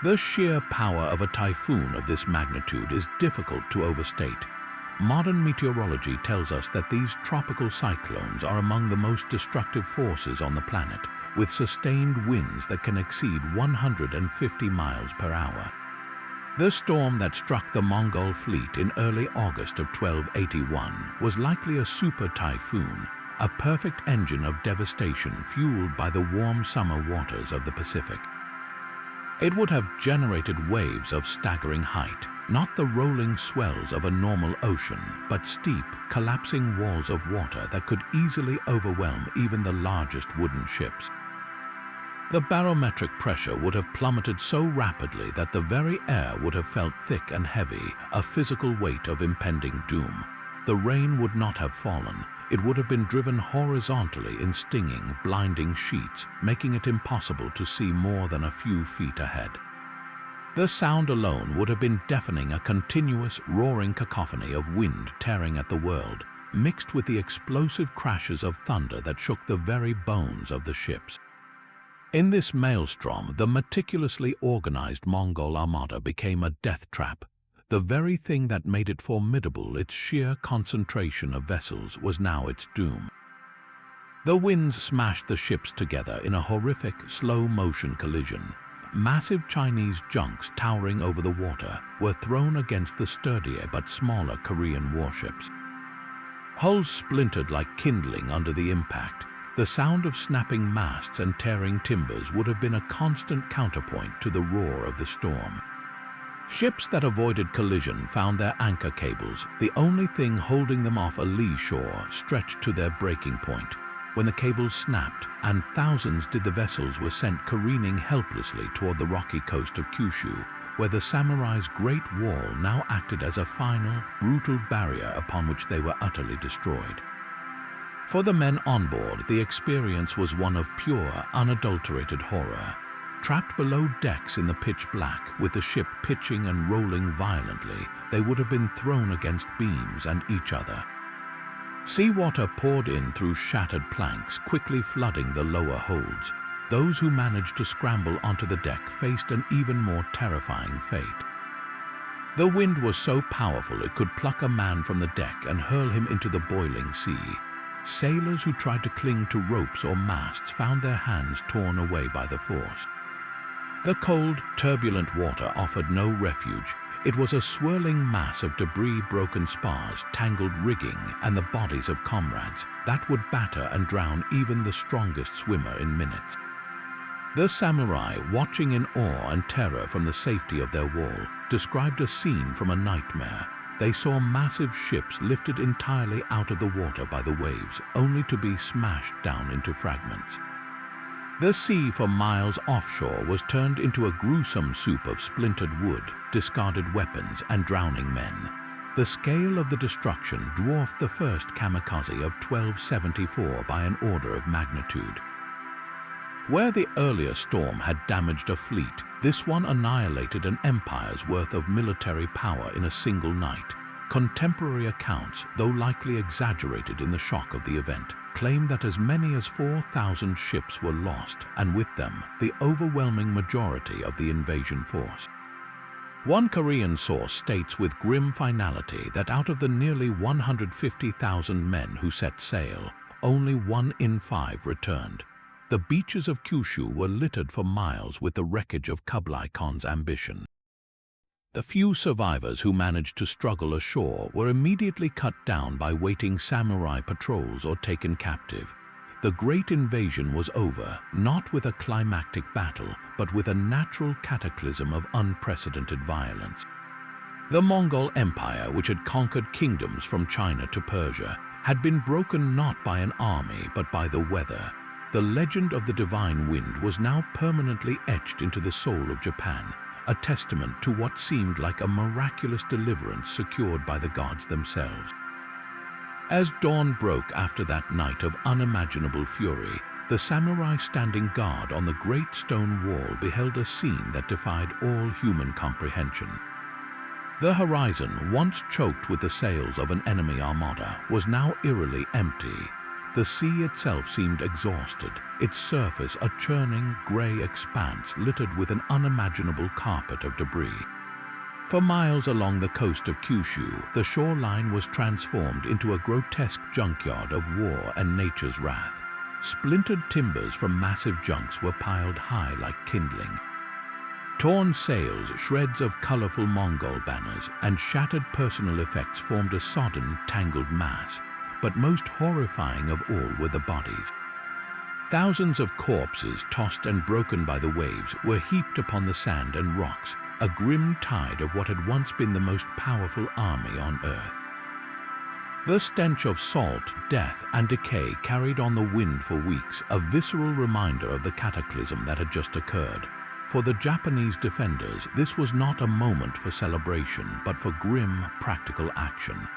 The sheer power of a typhoon of this magnitude is difficult to overstate. Modern meteorology tells us that these tropical cyclones are among the most destructive forces on the planet, with sustained winds that can exceed 150 miles per hour. The storm that struck the Mongol fleet in early August of 1281 was likely a super typhoon, a perfect engine of devastation fueled by the warm summer waters of the Pacific. It would have generated waves of staggering height, not the rolling swells of a normal ocean, but steep, collapsing walls of water that could easily overwhelm even the largest wooden ships. The barometric pressure would have plummeted so rapidly that the very air would have felt thick and heavy, a physical weight of impending doom. The rain would not have fallen. It would have been driven horizontally in stinging, blinding sheets, making it impossible to see more than a few feet ahead. The sound alone would have been deafening, a continuous, roaring cacophony of wind tearing at the world, mixed with the explosive crashes of thunder that shook the very bones of the ships. In this maelstrom, the meticulously organized Mongol armada became a death trap. The very thing that made it formidable, its sheer concentration of vessels, was now its doom. The winds smashed the ships together in a horrific, slow-motion collision. Massive Chinese junks towering over the water were thrown against the sturdier but smaller Korean warships. Hulls splintered like kindling under the impact. The sound of snapping masts and tearing timbers would have been a constant counterpoint to the roar of the storm. Ships that avoided collision found their anchor cables, the only thing holding them off a lee shore, stretched to their breaking point. When the cables snapped, and thousands did the vessels were sent careening helplessly toward the rocky coast of Kyushu, where the samurai's great wall now acted as a final, brutal barrier upon which they were utterly destroyed. For the men on board, the experience was one of pure, unadulterated horror. Trapped below decks in the pitch black, with the ship pitching and rolling violently, they would have been thrown against beams and each other. Seawater poured in through shattered planks, quickly flooding the lower holds. Those who managed to scramble onto the deck faced an even more terrifying fate. The wind was so powerful it could pluck a man from the deck and hurl him into the boiling sea. Sailors who tried to cling to ropes or masts found their hands torn away by the force. The cold, turbulent water offered no refuge. It was a swirling mass of debris, broken spars, tangled rigging, and the bodies of comrades that would batter and drown even the strongest swimmer in minutes. The samurai, watching in awe and terror from the safety of their wall, described a scene from a nightmare. They saw massive ships lifted entirely out of the water by the waves, only to be smashed down into fragments. The sea for miles offshore was turned into a gruesome soup of splintered wood, discarded weapons, and drowning men. The scale of the destruction dwarfed the first kamikaze of 1274 by an order of magnitude. Where the earlier storm had damaged a fleet, this one annihilated an empire's worth of military power in a single night. Contemporary accounts, though likely exaggerated in the shock of the event, claim that as many as 4,000 ships were lost, and with them, the overwhelming majority of the invasion force. One Korean source states with grim finality that out of the nearly 150,000 men who set sail, only 1 in 5 returned. The beaches of Kyushu were littered for miles with the wreckage of Kublai Khan's ambition. The few survivors who managed to struggle ashore were immediately cut down by waiting samurai patrols or taken captive. The great invasion was over, not with a climactic battle, but with a natural cataclysm of unprecedented violence. The Mongol Empire, which had conquered kingdoms from China to Persia, had been broken not by an army but by the weather. The legend of the divine wind was now permanently etched into the soul of Japan, a testament to what seemed like a miraculous deliverance secured by the gods themselves. As dawn broke after that night of unimaginable fury, the samurai standing guard on the great stone wall beheld a scene that defied all human comprehension. The horizon, once choked with the sails of an enemy armada, was now eerily empty. The sea itself seemed exhausted, its surface a churning, grey expanse littered with an unimaginable carpet of debris. For miles along the coast of Kyushu, the shoreline was transformed into a grotesque junkyard of war and nature's wrath. Splintered timbers from massive junks were piled high like kindling. Torn sails, shreds of colorful Mongol banners, and shattered personal effects formed a sodden, tangled mass. But most horrifying of all were the bodies. Thousands of corpses, tossed and broken by the waves, were heaped upon the sand and rocks, a grim tide of what had once been the most powerful army on earth. The stench of salt, death, and decay carried on the wind for weeks, a visceral reminder of the cataclysm that had just occurred. For the Japanese defenders, this was not a moment for celebration, but for grim, practical action.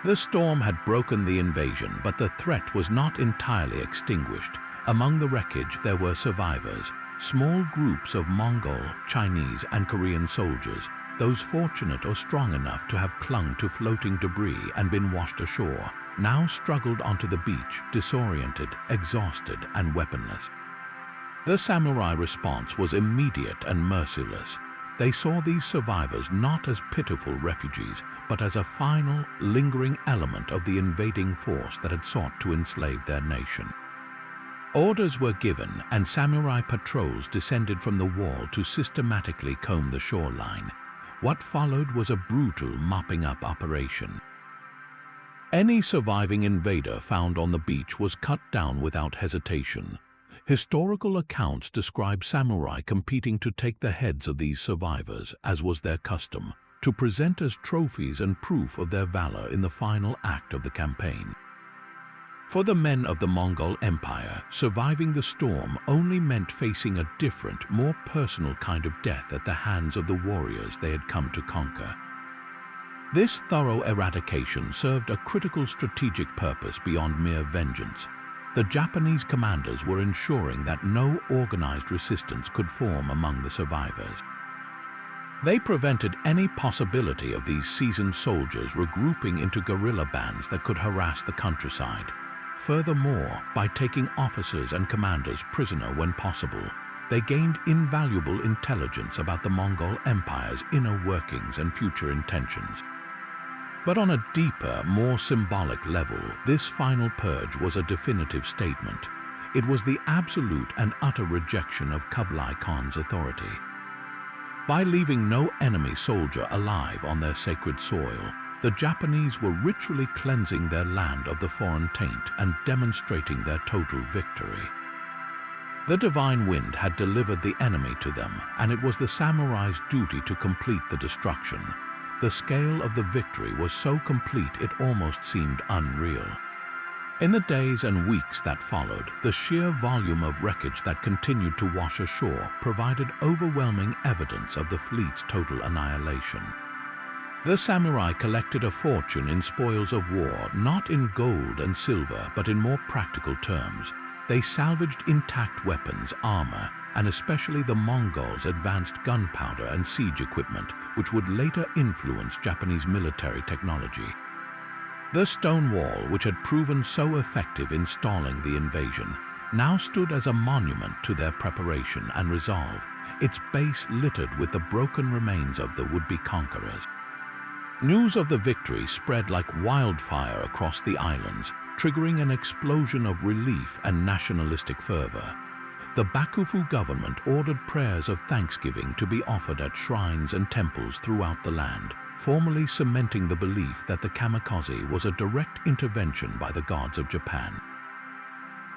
The storm had broken the invasion, but the threat was not entirely extinguished. Among the wreckage, there were survivors, small groups of Mongol, Chinese, and Korean soldiers, those fortunate or strong enough to have clung to floating debris and been washed ashore, now struggled onto the beach, disoriented, exhausted, and weaponless. The samurai response was immediate and merciless. They saw these survivors not as pitiful refugees, but as a final, lingering element of the invading force that had sought to enslave their nation. Orders were given, and samurai patrols descended from the wall to systematically comb the shoreline. What followed was a brutal mopping-up operation. Any surviving invader found on the beach was cut down without hesitation. Historical accounts describe samurai competing to take the heads of these survivors, as was their custom, to present as trophies and proof of their valor in the final act of the campaign. For the men of the Mongol Empire, surviving the storm only meant facing a different, more personal kind of death at the hands of the warriors they had come to conquer. This thorough eradication served a critical strategic purpose beyond mere vengeance. The Japanese commanders were ensuring that no organized resistance could form among the survivors. They prevented any possibility of these seasoned soldiers regrouping into guerrilla bands that could harass the countryside. Furthermore, by taking officers and commanders prisoner when possible, they gained invaluable intelligence about the Mongol Empire's inner workings and future intentions. But on a deeper, more symbolic level, this final purge was a definitive statement. It was the absolute and utter rejection of Kublai Khan's authority. By leaving no enemy soldier alive on their sacred soil, the Japanese were ritually cleansing their land of the foreign taint and demonstrating their total victory. The divine wind had delivered the enemy to them, and it was the samurai's duty to complete the destruction. The scale of the victory was so complete it almost seemed unreal. In the days and weeks that followed, the sheer volume of wreckage that continued to wash ashore provided overwhelming evidence of the fleet's total annihilation. The samurai collected a fortune in spoils of war, not in gold and silver, but in more practical terms. They salvaged intact weapons, armor, and especially the Mongols' advanced gunpowder and siege equipment, which would later influence Japanese military technology. The stone wall, which had proven so effective in stalling the invasion, now stood as a monument to their preparation and resolve, its base littered with the broken remains of the would-be conquerors. News of the victory spread like wildfire across the islands, triggering an explosion of relief and nationalistic fervor. The Bakufu government ordered prayers of thanksgiving to be offered at shrines and temples throughout the land, formally cementing the belief that the kamikaze was a direct intervention by the gods of Japan.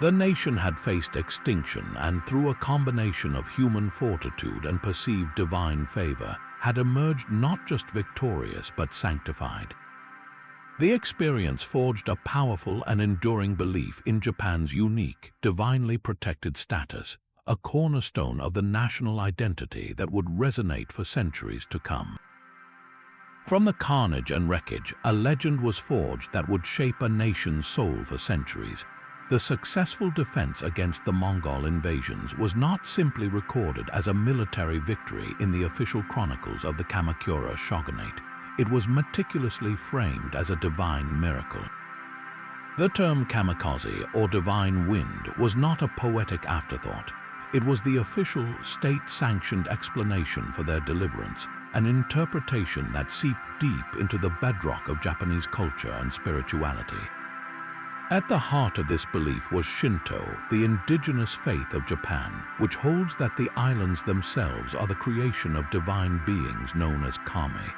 The nation had faced extinction and, through a combination of human fortitude and perceived divine favor, had emerged not just victorious but sanctified. The experience forged a powerful and enduring belief in Japan's unique, divinely protected status, a cornerstone of the national identity that would resonate for centuries to come. From the carnage and wreckage, a legend was forged that would shape a nation's soul for centuries. The successful defense against the Mongol invasions was not simply recorded as a military victory in the official chronicles of the Kamakura shogunate. It was meticulously framed as a divine miracle. The term kamikaze, or divine wind, was not a poetic afterthought. It was the official, state-sanctioned explanation for their deliverance, an interpretation that seeped deep into the bedrock of Japanese culture and spirituality. At the heart of this belief was Shinto, the indigenous faith of Japan, which holds that the islands themselves are the creation of divine beings known as kami.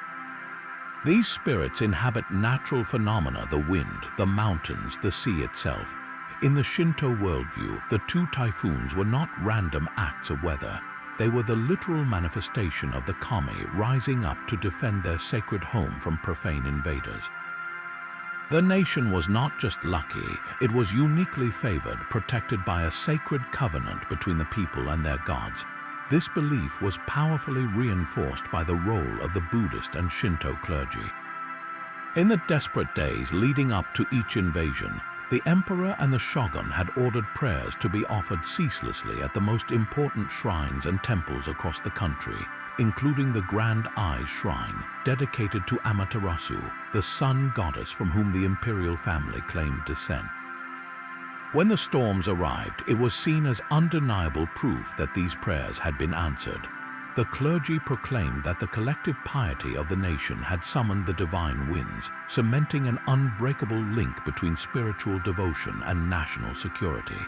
These spirits inhabit natural phenomena, the wind, the mountains, the sea itself. In the Shinto worldview, the two typhoons were not random acts of weather. They were the literal manifestation of the kami rising up to defend their sacred home from profane invaders. The nation was not just lucky, it was uniquely favored, protected by a sacred covenant between the people and their gods. This belief was powerfully reinforced by the role of the Buddhist and Shinto clergy. In the desperate days leading up to each invasion, the emperor and the shogun had ordered prayers to be offered ceaselessly at the most important shrines and temples across the country, including the Grand Eye Shrine, dedicated to Amaterasu, the sun goddess from whom the imperial family claimed descent. When the storms arrived, it was seen as undeniable proof that these prayers had been answered. The clergy proclaimed that the collective piety of the nation had summoned the divine winds, cementing an unbreakable link between spiritual devotion and national security.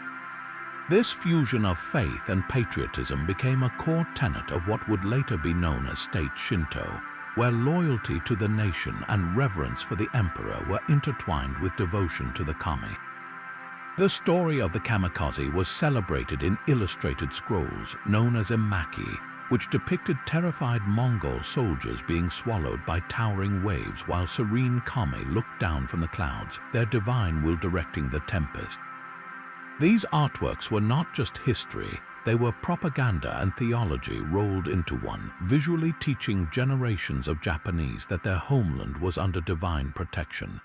This fusion of faith and patriotism became a core tenet of what would later be known as state Shinto, where loyalty to the nation and reverence for the emperor were intertwined with devotion to the kami. The story of the kamikaze was celebrated in illustrated scrolls known as emaki, which depicted terrified Mongol soldiers being swallowed by towering waves while serene kami looked down from the clouds, their divine will directing the tempest. These artworks were not just history, they were propaganda and theology rolled into one, visually teaching generations of Japanese that their homeland was under divine protection.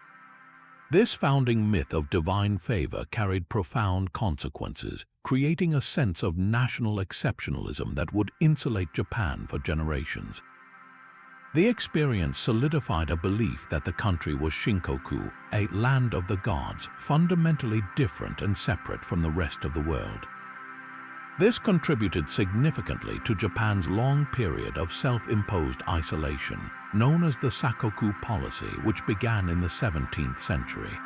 This founding myth of divine favor carried profound consequences, creating a sense of national exceptionalism that would insulate Japan for generations. The experience solidified a belief that the country was Shinkoku, a land of the gods, fundamentally different and separate from the rest of the world. This contributed significantly to Japan's long period of self-imposed isolation, known as the Sakoku policy, which began in the 17th century.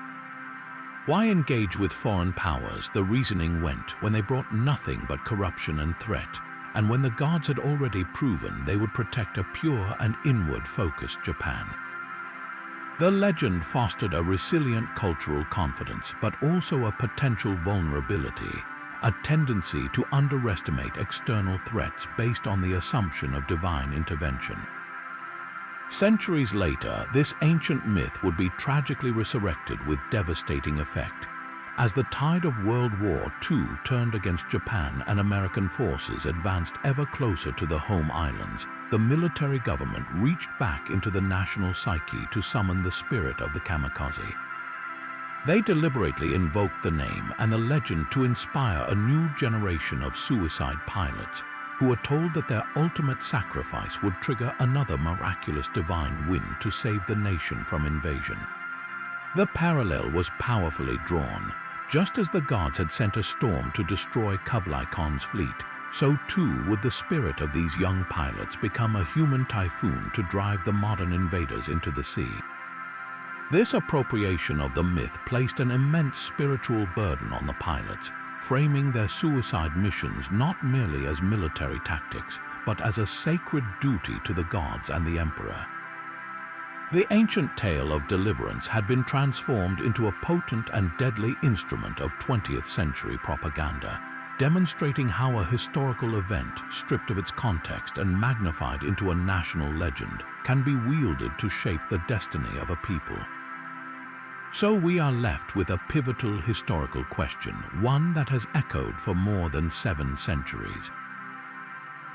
Why engage with foreign powers, the reasoning went, when they brought nothing but corruption and threat? and when the gods had already proven they would protect a pure and inward-focused Japan. The legend fostered a resilient cultural confidence, but also a potential vulnerability, a tendency to underestimate external threats based on the assumption of divine intervention. Centuries later, this ancient myth would be tragically resurrected with devastating effect. As the tide of World War II turned against Japan and American forces advanced ever closer to the home islands, the military government reached back into the national psyche to summon the spirit of the kamikaze. They deliberately invoked the name and the legend to inspire a new generation of suicide pilots who were told that their ultimate sacrifice would trigger another miraculous divine wind to save the nation from invasion. The parallel was powerfully drawn. Just as the gods had sent a storm to destroy Kublai Khan's fleet, so too would the spirit of these young pilots become a human typhoon to drive the modern invaders into the sea. This appropriation of the myth placed an immense spiritual burden on the pilots, framing their suicide missions not merely as military tactics, but as a sacred duty to the gods and the emperor. The ancient tale of deliverance had been transformed into a potent and deadly instrument of 20th century propaganda, demonstrating how a historical event, stripped of its context and magnified into a national legend, can be wielded to shape the destiny of a people. So we are left with a pivotal historical question, one that has echoed for more than 7 centuries.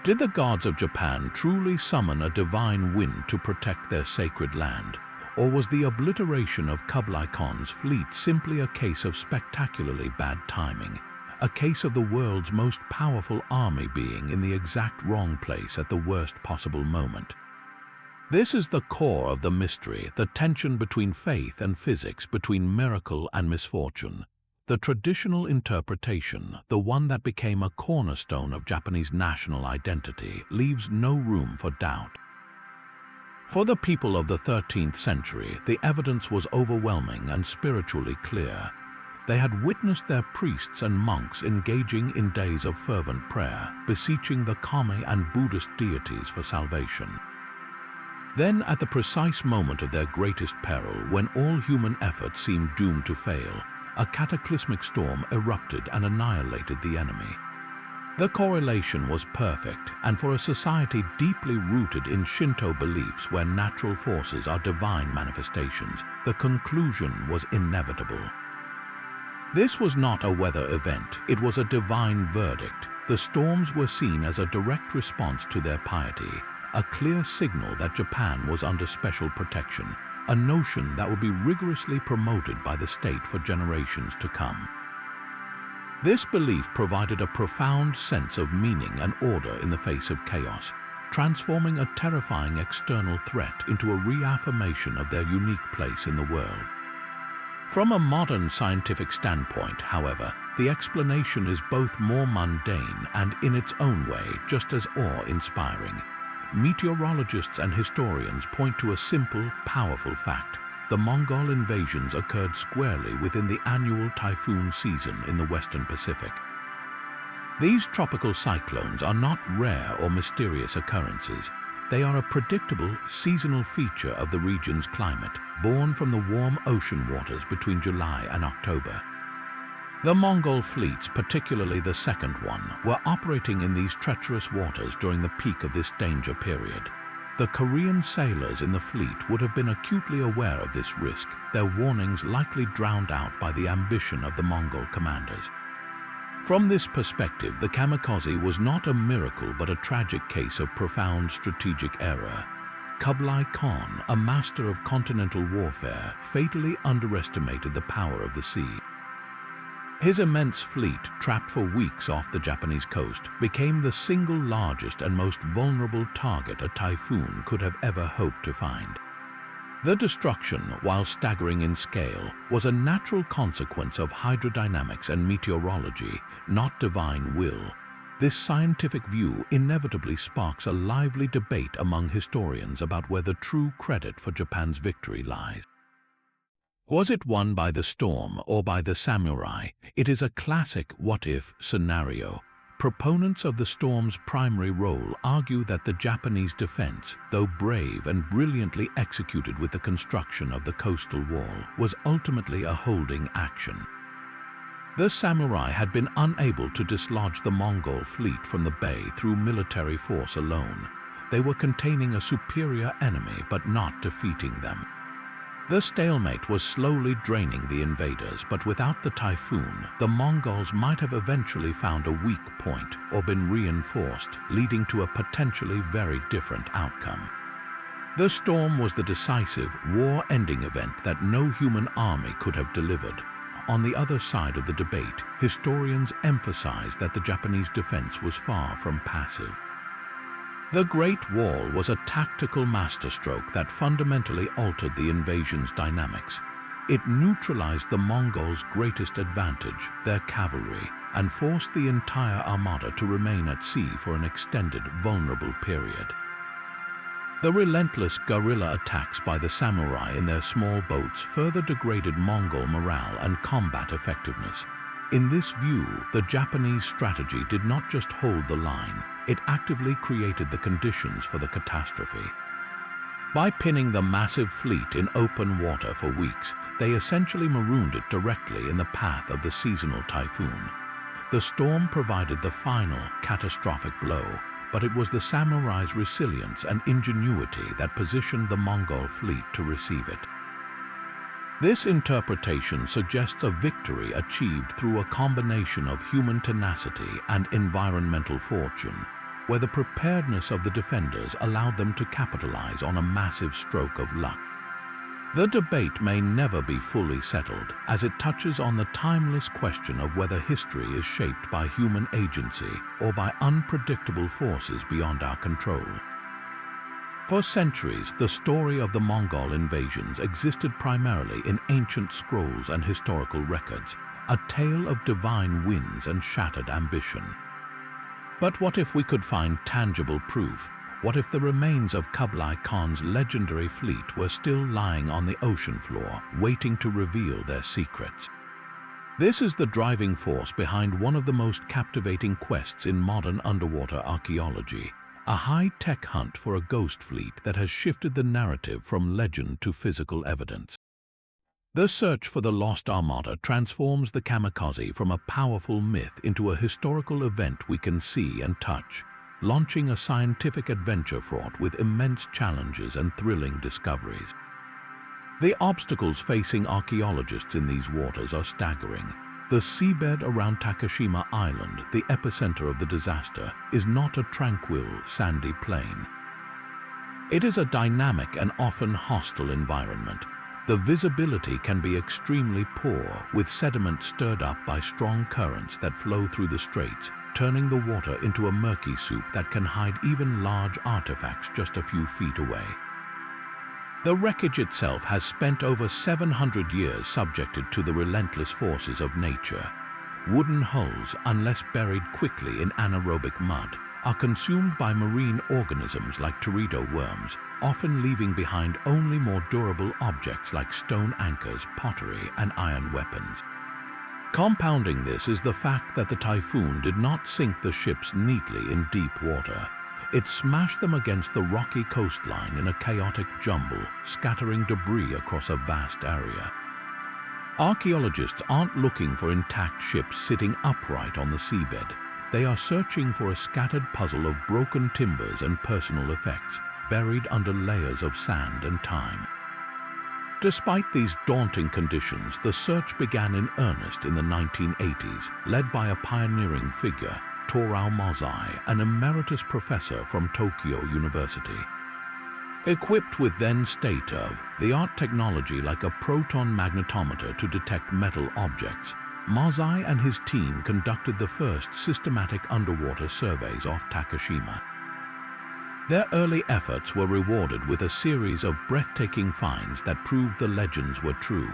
Did the gods of Japan truly summon a divine wind to protect their sacred land, or was the obliteration of Kublai Khan's fleet simply a case of spectacularly bad timing, a case of the world's most powerful army being in the exact wrong place at the worst possible moment? This is the core of the mystery, the tension between faith and physics, between miracle and misfortune. The traditional interpretation, the one that became a cornerstone of Japanese national identity, leaves no room for doubt. For the people of the 13th century, the evidence was overwhelming and spiritually clear. They had witnessed their priests and monks engaging in days of fervent prayer, beseeching the kami and Buddhist deities for salvation. Then, at the precise moment of their greatest peril, when all human efforts seemed doomed to fail, a cataclysmic storm erupted and annihilated the enemy. The correlation was perfect, and for a society deeply rooted in Shinto beliefs where natural forces are divine manifestations, the conclusion was inevitable. This was not a weather event, it was a divine verdict. The storms were seen as a direct response to their piety, a clear signal that Japan was under special protection, a notion that would be rigorously promoted by the state for generations to come. This belief provided a profound sense of meaning and order in the face of chaos, transforming a terrifying external threat into a reaffirmation of their unique place in the world. From a modern scientific standpoint, however, the explanation is both more mundane and, in its own way, just as awe-inspiring. Meteorologists and historians point to a simple, powerful fact. The Mongol invasions occurred squarely within the annual typhoon season in the Western Pacific. These tropical cyclones are not rare or mysterious occurrences. They are a predictable, seasonal feature of the region's climate, born from the warm ocean waters between July and October. The Mongol fleets, particularly the second one, were operating in these treacherous waters during the peak of this danger period. The Korean sailors in the fleet would have been acutely aware of this risk, their warnings likely drowned out by the ambition of the Mongol commanders. From this perspective, the kamikaze was not a miracle but a tragic case of profound strategic error. Kublai Khan, a master of continental warfare, fatally underestimated the power of the sea. His immense fleet, trapped for weeks off the Japanese coast, became the single largest and most vulnerable target a typhoon could have ever hoped to find. The destruction, while staggering in scale, was a natural consequence of hydrodynamics and meteorology, not divine will. This scientific view inevitably sparks a lively debate among historians about where the true credit for Japan's victory lies. Was it won by the storm or by the samurai? It is a classic what-if scenario. Proponents of the storm's primary role argue that the Japanese defense, though brave and brilliantly executed with the construction of the coastal wall, was ultimately a holding action. The samurai had been unable to dislodge the Mongol fleet from the bay through military force alone. They were containing a superior enemy but not defeating them. The stalemate was slowly draining the invaders, but without the typhoon, the Mongols might have eventually found a weak point or been reinforced, leading to a potentially very different outcome. The storm was the decisive, war-ending event that no human army could have delivered. On the other side of the debate, historians emphasize that the Japanese defense was far from passive. The Great Wall was a tactical masterstroke that fundamentally altered the invasion's dynamics. It neutralized the Mongols' greatest advantage, their cavalry, and forced the entire armada to remain at sea for an extended, vulnerable period. The relentless guerrilla attacks by the samurai in their small boats further degraded Mongol morale and combat effectiveness. In this view, the Japanese strategy did not just hold the line, it actively created the conditions for the catastrophe. By pinning the massive fleet in open water for weeks, they essentially marooned it directly in the path of the seasonal typhoon. The storm provided the final, catastrophic blow, but it was the samurai's resilience and ingenuity that positioned the Mongol fleet to receive it. This interpretation suggests a victory achieved through a combination of human tenacity and environmental fortune, where the preparedness of the defenders allowed them to capitalize on a massive stroke of luck. The debate may never be fully settled, as it touches on the timeless question of whether history is shaped by human agency or by unpredictable forces beyond our control. For centuries, the story of the Mongol invasions existed primarily in ancient scrolls and historical records, a tale of divine winds and shattered ambition. But what if we could find tangible proof? What if the remains of Kublai Khan's legendary fleet were still lying on the ocean floor, waiting to reveal their secrets? This is the driving force behind one of the most captivating quests in modern underwater archaeology, a high-tech hunt for a ghost fleet that has shifted the narrative from legend to physical evidence. The search for the lost armada transforms the kamikaze from a powerful myth into a historical event we can see and touch, launching a scientific adventure fraught with immense challenges and thrilling discoveries. The obstacles facing archaeologists in these waters are staggering. The seabed around Takashima Island, the epicenter of the disaster, is not a tranquil, sandy plain. It is a dynamic and often hostile environment. The visibility can be extremely poor, with sediment stirred up by strong currents that flow through the straits, turning the water into a murky soup that can hide even large artifacts just a few feet away. The wreckage itself has spent over 700 years subjected to the relentless forces of nature. Wooden hulls, unless buried quickly in anaerobic mud, are consumed by marine organisms like teredo worms, often leaving behind only more durable objects like stone anchors, pottery, and iron weapons. Compounding this is the fact that the typhoon did not sink the ships neatly in deep water. It smashed them against the rocky coastline in a chaotic jumble, scattering debris across a vast area. Archaeologists aren't looking for intact ships sitting upright on the seabed. They are searching for a scattered puzzle of broken timbers and personal effects, buried under layers of sand and time. Despite these daunting conditions, the search began in earnest in the 1980s, led by a pioneering figure, Torao Mozai, an emeritus professor from Tokyo University. Equipped with then state-of-the-art technology like a proton magnetometer to detect metal objects, Mozai and his team conducted the first systematic underwater surveys off Takashima. Their early efforts were rewarded with a series of breathtaking finds that proved the legends were true.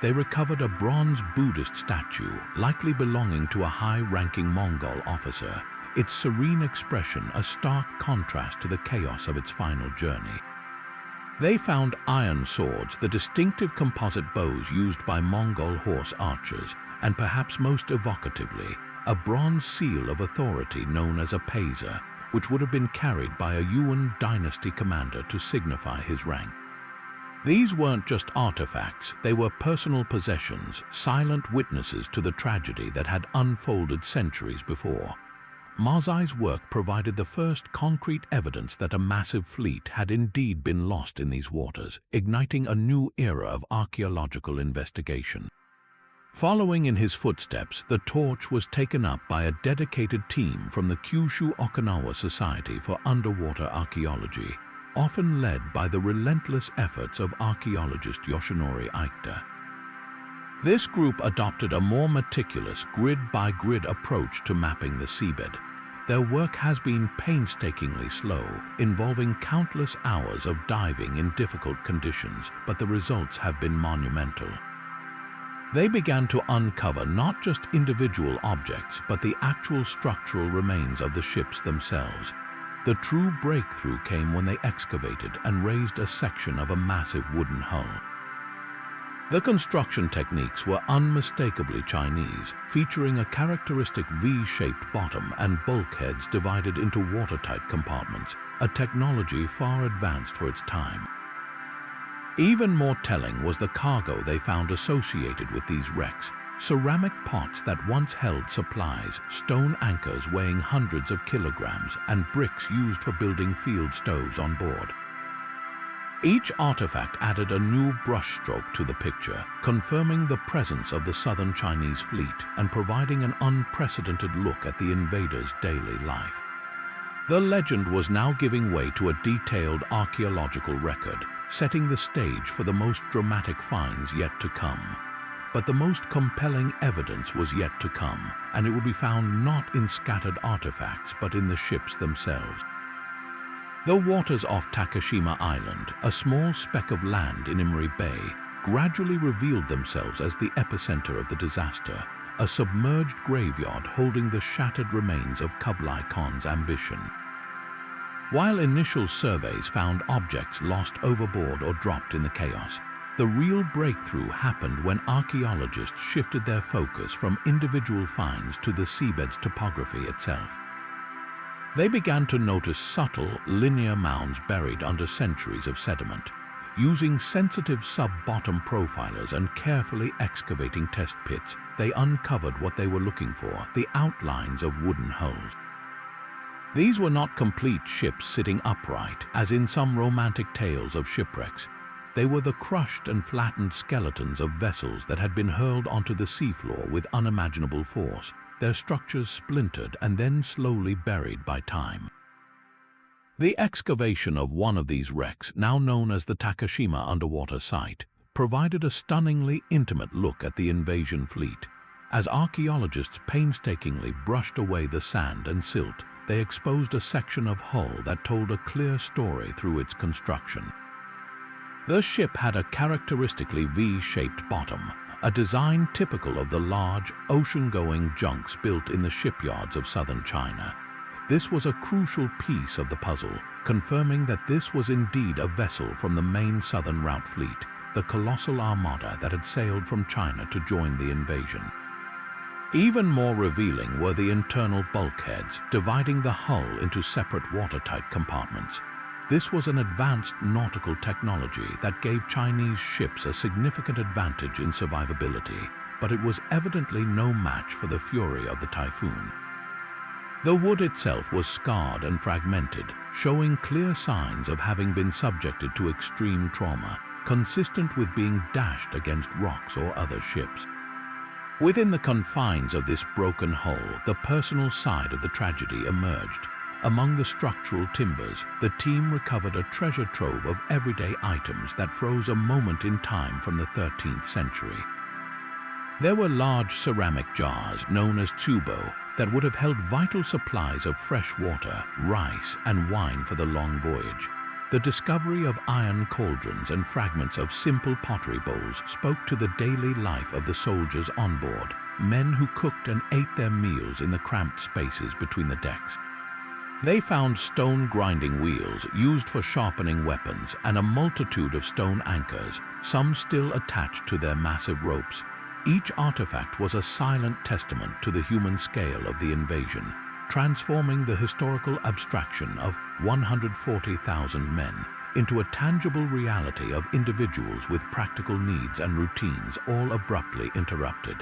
They recovered a bronze Buddhist statue, likely belonging to a high-ranking Mongol officer, its serene expression a stark contrast to the chaos of its final journey. They found iron swords, the distinctive composite bows used by Mongol horse archers, and perhaps most evocatively, a bronze seal of authority known as a pazer, which would have been carried by a Yuan dynasty commander to signify his rank. These weren't just artifacts, they were personal possessions, silent witnesses to the tragedy that had unfolded centuries before. Mazai's work provided the first concrete evidence that a massive fleet had indeed been lost in these waters, igniting a new era of archaeological investigation. Following in his footsteps, the torch was taken up by a dedicated team from the Kyushu Okinawa Society for Underwater Archaeology, often led by the relentless efforts of archaeologist Yoshinori Aikita. This group adopted a more meticulous, grid-by-grid approach to mapping the seabed. Their work has been painstakingly slow, involving countless hours of diving in difficult conditions, but the results have been monumental. They began to uncover not just individual objects, but the actual structural remains of the ships themselves. The true breakthrough came when they excavated and raised a section of a massive wooden hull. The construction techniques were unmistakably Chinese, featuring a characteristic V-shaped bottom and bulkheads divided into watertight compartments, a technology far advanced for its time. Even more telling was the cargo they found associated with these wrecks: ceramic pots that once held supplies, stone anchors weighing hundreds of kilograms, and bricks used for building field stoves on board. Each artifact added a new brushstroke to the picture, confirming the presence of the southern Chinese fleet and providing an unprecedented look at the invaders' daily life. The legend was now giving way to a detailed archaeological record, setting the stage for the most dramatic finds yet to come. But the most compelling evidence was yet to come, and it would be found not in scattered artifacts but in the ships themselves. The waters off Takashima Island, a small speck of land in Imari Bay, gradually revealed themselves as the epicenter of the disaster, a submerged graveyard holding the shattered remains of Kublai Khan's ambition. While initial surveys found objects lost overboard or dropped in the chaos, the real breakthrough happened when archaeologists shifted their focus from individual finds to the seabed's topography itself. They began to notice subtle, linear mounds buried under centuries of sediment. Using sensitive sub-bottom profilers and carefully excavating test pits, they uncovered what they were looking for: the outlines of wooden hulls. These were not complete ships sitting upright, as in some romantic tales of shipwrecks. They were the crushed and flattened skeletons of vessels that had been hurled onto the seafloor with unimaginable force, their structures splintered and then slowly buried by time. The excavation of one of these wrecks, now known as the Takashima underwater site, provided a stunningly intimate look at the invasion fleet. As archaeologists painstakingly brushed away the sand and silt, they exposed a section of hull that told a clear story through its construction. The ship had a characteristically V-shaped bottom, a design typical of the large, ocean-going junks built in the shipyards of southern China. This was a crucial piece of the puzzle, confirming that this was indeed a vessel from the main southern route fleet, the colossal armada that had sailed from China to join the invasion. Even more revealing were the internal bulkheads, dividing the hull into separate watertight compartments. This was an advanced nautical technology that gave Chinese ships a significant advantage in survivability, but it was evidently no match for the fury of the typhoon. The wood itself was scarred and fragmented, showing clear signs of having been subjected to extreme trauma, consistent with being dashed against rocks or other ships. Within the confines of this broken hull, the personal side of the tragedy emerged. Among the structural timbers, the team recovered a treasure trove of everyday items that froze a moment in time from the 13th century. There were large ceramic jars, known as tsubo, that would have held vital supplies of fresh water, rice, and wine for the long voyage. The discovery of iron cauldrons and fragments of simple pottery bowls spoke to the daily life of the soldiers on board, men who cooked and ate their meals in the cramped spaces between the decks. They found stone grinding wheels used for sharpening weapons and a multitude of stone anchors, some still attached to their massive ropes. Each artifact was a silent testament to the human scale of the invasion, transforming the historical abstraction of 140,000 men into a tangible reality of individuals with practical needs and routines all abruptly interrupted.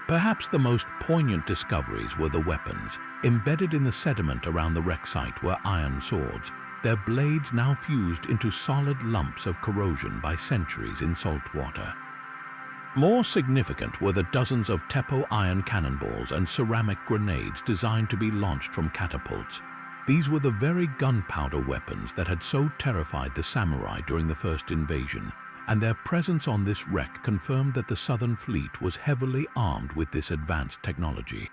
Perhaps the most poignant discoveries were the weapons. Embedded in the sediment around the wreck site were iron swords, their blades now fused into solid lumps of corrosion by centuries in salt water. More significant were the dozens of Teppo iron cannonballs and ceramic grenades designed to be launched from catapults. These were the very gunpowder weapons that had so terrified the samurai during the first invasion, and their presence on this wreck confirmed that the Southern Fleet was heavily armed with this advanced technology.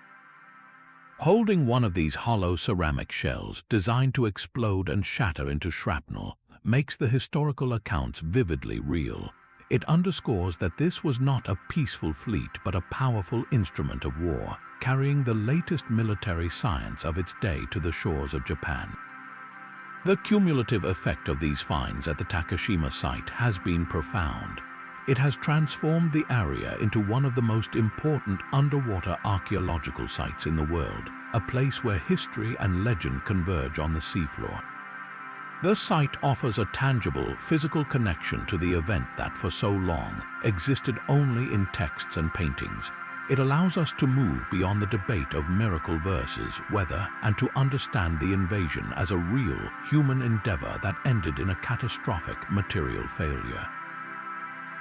Holding one of these hollow ceramic shells, designed to explode and shatter into shrapnel, makes the historical accounts vividly real. It underscores that this was not a peaceful fleet but a powerful instrument of war, carrying the latest military science of its day to the shores of Japan. The cumulative effect of these finds at the Takashima site has been profound. It has transformed the area into one of the most important underwater archaeological sites in the world, a place where history and legend converge on the seafloor. The site offers a tangible, physical connection to the event that for so long existed only in texts and paintings. It allows us to move beyond the debate of miracle versus weather and to understand the invasion as a real human endeavor that ended in a catastrophic material failure.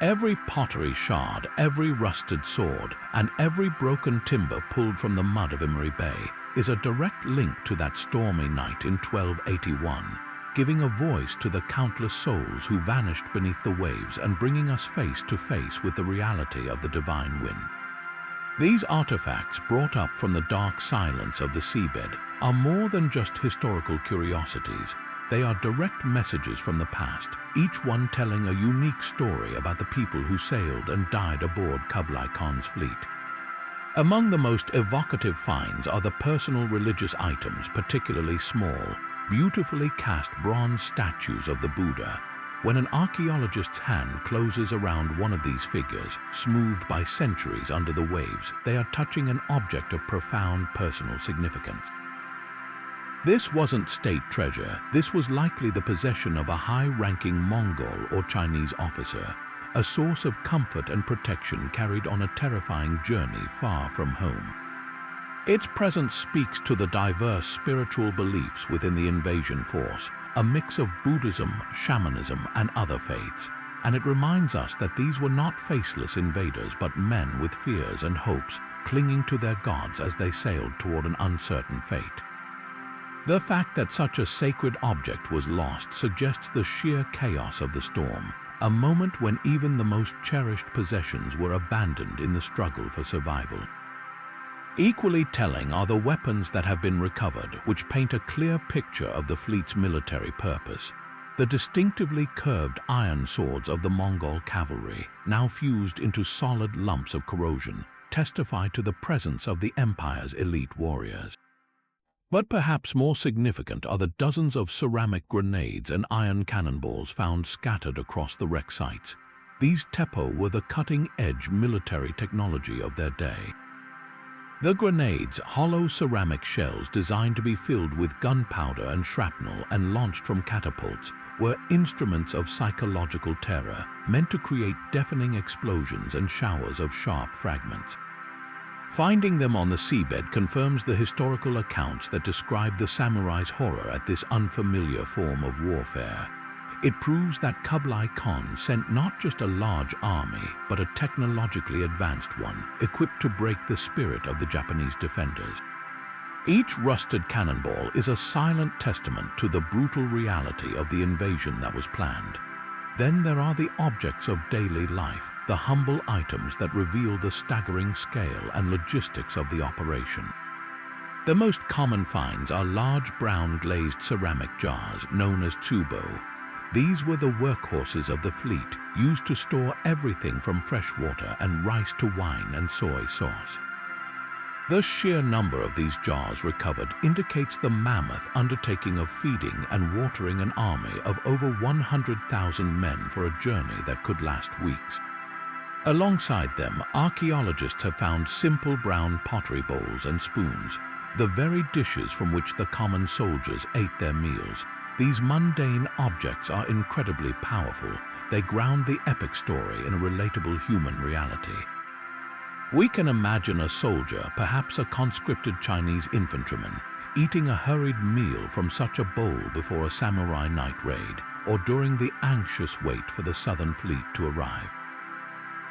Every pottery shard, every rusted sword, and every broken timber pulled from the mud of Imari Bay is a direct link to that stormy night in 1281, giving a voice to the countless souls who vanished beneath the waves and bringing us face to face with the reality of the divine wind. These artifacts, brought up from the dark silence of the seabed, are more than just historical curiosities. They are direct messages from the past, each one telling a unique story about the people who sailed and died aboard Kublai Khan's fleet. Among the most evocative finds are the personal religious items, particularly small, beautifully cast bronze statues of the Buddha. When an archaeologist's hand closes around one of these figures, smoothed by centuries under the waves, they are touching an object of profound personal significance. This wasn't state treasure. This was likely the possession of a high-ranking Mongol or Chinese officer, a source of comfort and protection carried on a terrifying journey far from home. Its presence speaks to the diverse spiritual beliefs within the invasion force, a mix of Buddhism, shamanism, and other faiths, and it reminds us that these were not faceless invaders but men with fears and hopes, clinging to their gods as they sailed toward an uncertain fate. The fact that such a sacred object was lost suggests the sheer chaos of the storm, a moment when even the most cherished possessions were abandoned in the struggle for survival. Equally telling are the weapons that have been recovered, which paint a clear picture of the fleet's military purpose. The distinctively curved iron swords of the Mongol cavalry, now fused into solid lumps of corrosion, testify to the presence of the empire's elite warriors. But perhaps more significant are the dozens of ceramic grenades and iron cannonballs found scattered across the wreck sites. These Teppo were the cutting-edge military technology of their day. The grenades, hollow ceramic shells designed to be filled with gunpowder and shrapnel and launched from catapults, were instruments of psychological terror, meant to create deafening explosions and showers of sharp fragments. Finding them on the seabed confirms the historical accounts that describe the samurai's horror at this unfamiliar form of warfare. It proves that Kublai Khan sent not just a large army, but a technologically advanced one, equipped to break the spirit of the Japanese defenders. Each rusted cannonball is a silent testament to the brutal reality of the invasion that was planned. Then there are the objects of daily life, the humble items that reveal the staggering scale and logistics of the operation. The most common finds are large brown glazed ceramic jars known as tsubo. These were the workhorses of the fleet, used to store everything from fresh water and rice to wine and soy sauce. The sheer number of these jars recovered indicates the mammoth undertaking of feeding and watering an army of over 100,000 men for a journey that could last weeks. Alongside them, archaeologists have found simple brown pottery bowls and spoons, the very dishes from which the common soldiers ate their meals. These mundane objects are incredibly powerful. They ground the epic story in a relatable human reality. We can imagine a soldier, perhaps a conscripted Chinese infantryman, eating a hurried meal from such a bowl before a samurai night raid, or during the anxious wait for the southern fleet to arrive.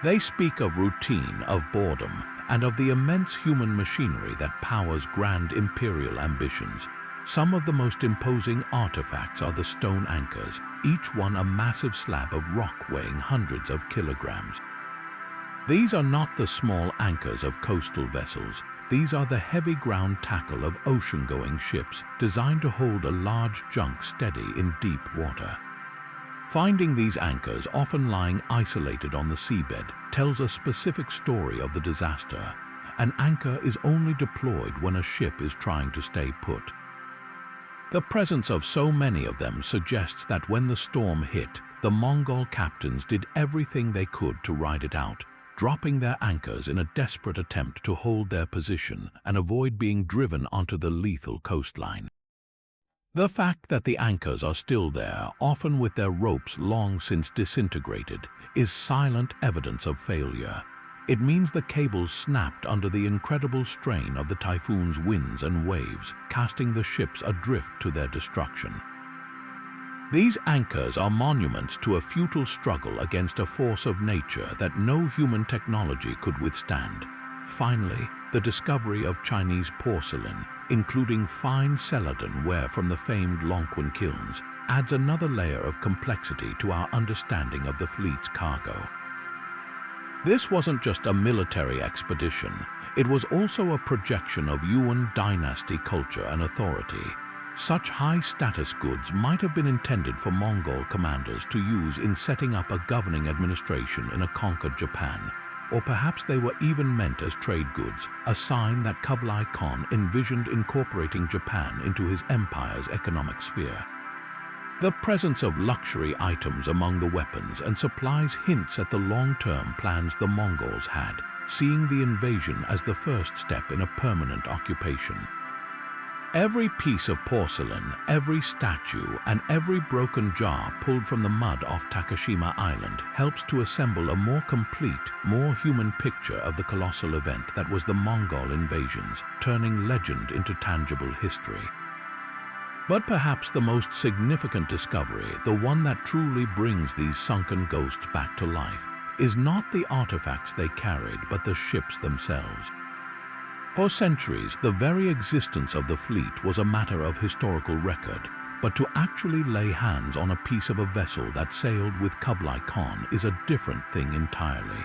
They speak of routine, of boredom, and of the immense human machinery that powers grand imperial ambitions. Some of the most imposing artifacts are the stone anchors, each one a massive slab of rock weighing hundreds of kilograms. These are not the small anchors of coastal vessels. These are the heavy ground tackle of ocean-going ships, designed to hold a large junk steady in deep water. Finding these anchors, often lying isolated on the seabed, tells a specific story of the disaster. An anchor is only deployed when a ship is trying to stay put. The presence of so many of them suggests that when the storm hit, the Mongol captains did everything they could to ride it out, dropping their anchors in a desperate attempt to hold their position and avoid being driven onto the lethal coastline. The fact that the anchors are still there, often with their ropes long since disintegrated, is silent evidence of failure. It means the cables snapped under the incredible strain of the typhoon's winds and waves, casting the ships adrift to their destruction. These anchors are monuments to a futile struggle against a force of nature that no human technology could withstand. Finally, the discovery of Chinese porcelain, including fine celadon ware from the famed Lonquin kilns, adds another layer of complexity to our understanding of the fleet's cargo. This wasn't just a military expedition, it was also a projection of Yuan dynasty culture and authority. Such high-status goods might have been intended for Mongol commanders to use in setting up a governing administration in a conquered Japan, or perhaps they were even meant as trade goods, a sign that Kublai Khan envisioned incorporating Japan into his empire's economic sphere. The presence of luxury items among the weapons and supplies hints at the long-term plans the Mongols had, seeing the invasion as the first step in a permanent occupation. Every piece of porcelain, every statue, and every broken jar pulled from the mud off Takashima Island helps to assemble a more complete, more human picture of the colossal event that was the Mongol invasions, turning legend into tangible history. But perhaps the most significant discovery, the one that truly brings these sunken ghosts back to life, is not the artifacts they carried, but the ships themselves. For centuries, the very existence of the fleet was a matter of historical record, but to actually lay hands on a piece of a vessel that sailed with Kublai Khan is a different thing entirely.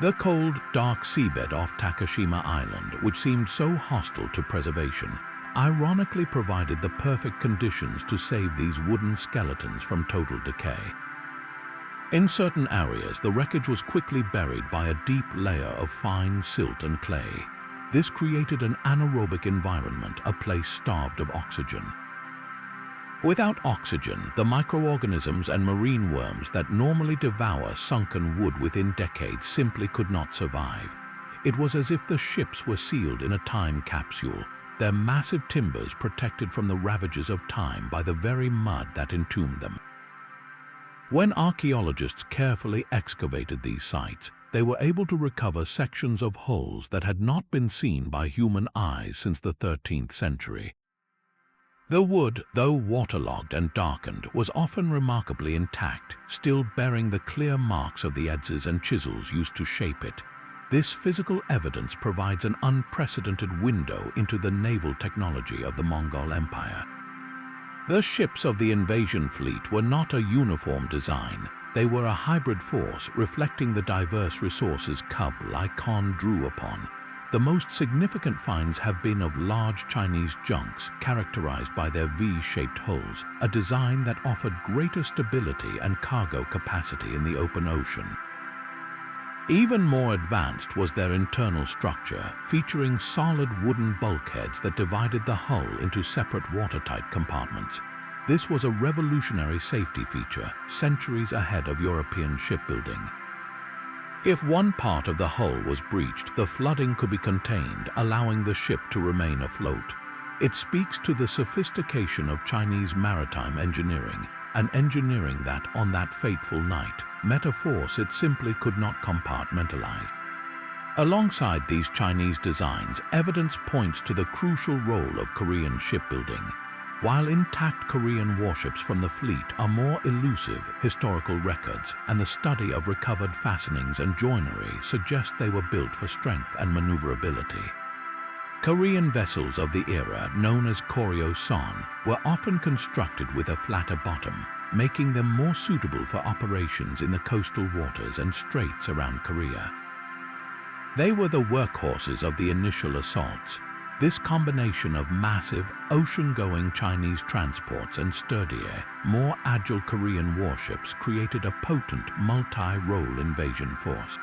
The cold, dark seabed off Takashima Island, which seemed so hostile to preservation, ironically provided the perfect conditions to save these wooden skeletons from total decay. In certain areas, the wreckage was quickly buried by a deep layer of fine silt and clay. This created an anaerobic environment, a place starved of oxygen. Without oxygen, the microorganisms and marine worms that normally devour sunken wood within decades simply could not survive. It was as if the ships were sealed in a time capsule, their massive timbers protected from the ravages of time by the very mud that entombed them. When archaeologists carefully excavated these sites, they were able to recover sections of hulls that had not been seen by human eyes since the 13th century. The wood, though waterlogged and darkened, was often remarkably intact, still bearing the clear marks of the adzes and chisels used to shape it. This physical evidence provides an unprecedented window into the naval technology of the Mongol Empire. The ships of the invasion fleet were not a uniform design. They were a hybrid force reflecting the diverse resources Kublai Khan drew upon. The most significant finds have been of large Chinese junks characterized by their V-shaped hulls, a design that offered greater stability and cargo capacity in the open ocean. Even more advanced was their internal structure, featuring solid wooden bulkheads that divided the hull into separate watertight compartments. This was a revolutionary safety feature, centuries ahead of European shipbuilding. If one part of the hull was breached, the flooding could be contained, allowing the ship to remain afloat. It speaks to the sophistication of Chinese maritime engineering, an engineering that, on that fateful night, met a force it simply could not compartmentalize. Alongside these Chinese designs, evidence points to the crucial role of Korean shipbuilding. While intact Korean warships from the fleet are more elusive, historical records and the study of recovered fastenings and joinery suggest they were built for strength and maneuverability. Korean vessels of the era, known as Koryo-son, were often constructed with a flatter bottom, making them more suitable for operations in the coastal waters and straits around Korea. They were the workhorses of the initial assaults. This combination of massive, ocean-going Chinese transports and sturdier, more agile Korean warships created a potent, multi-role invasion force.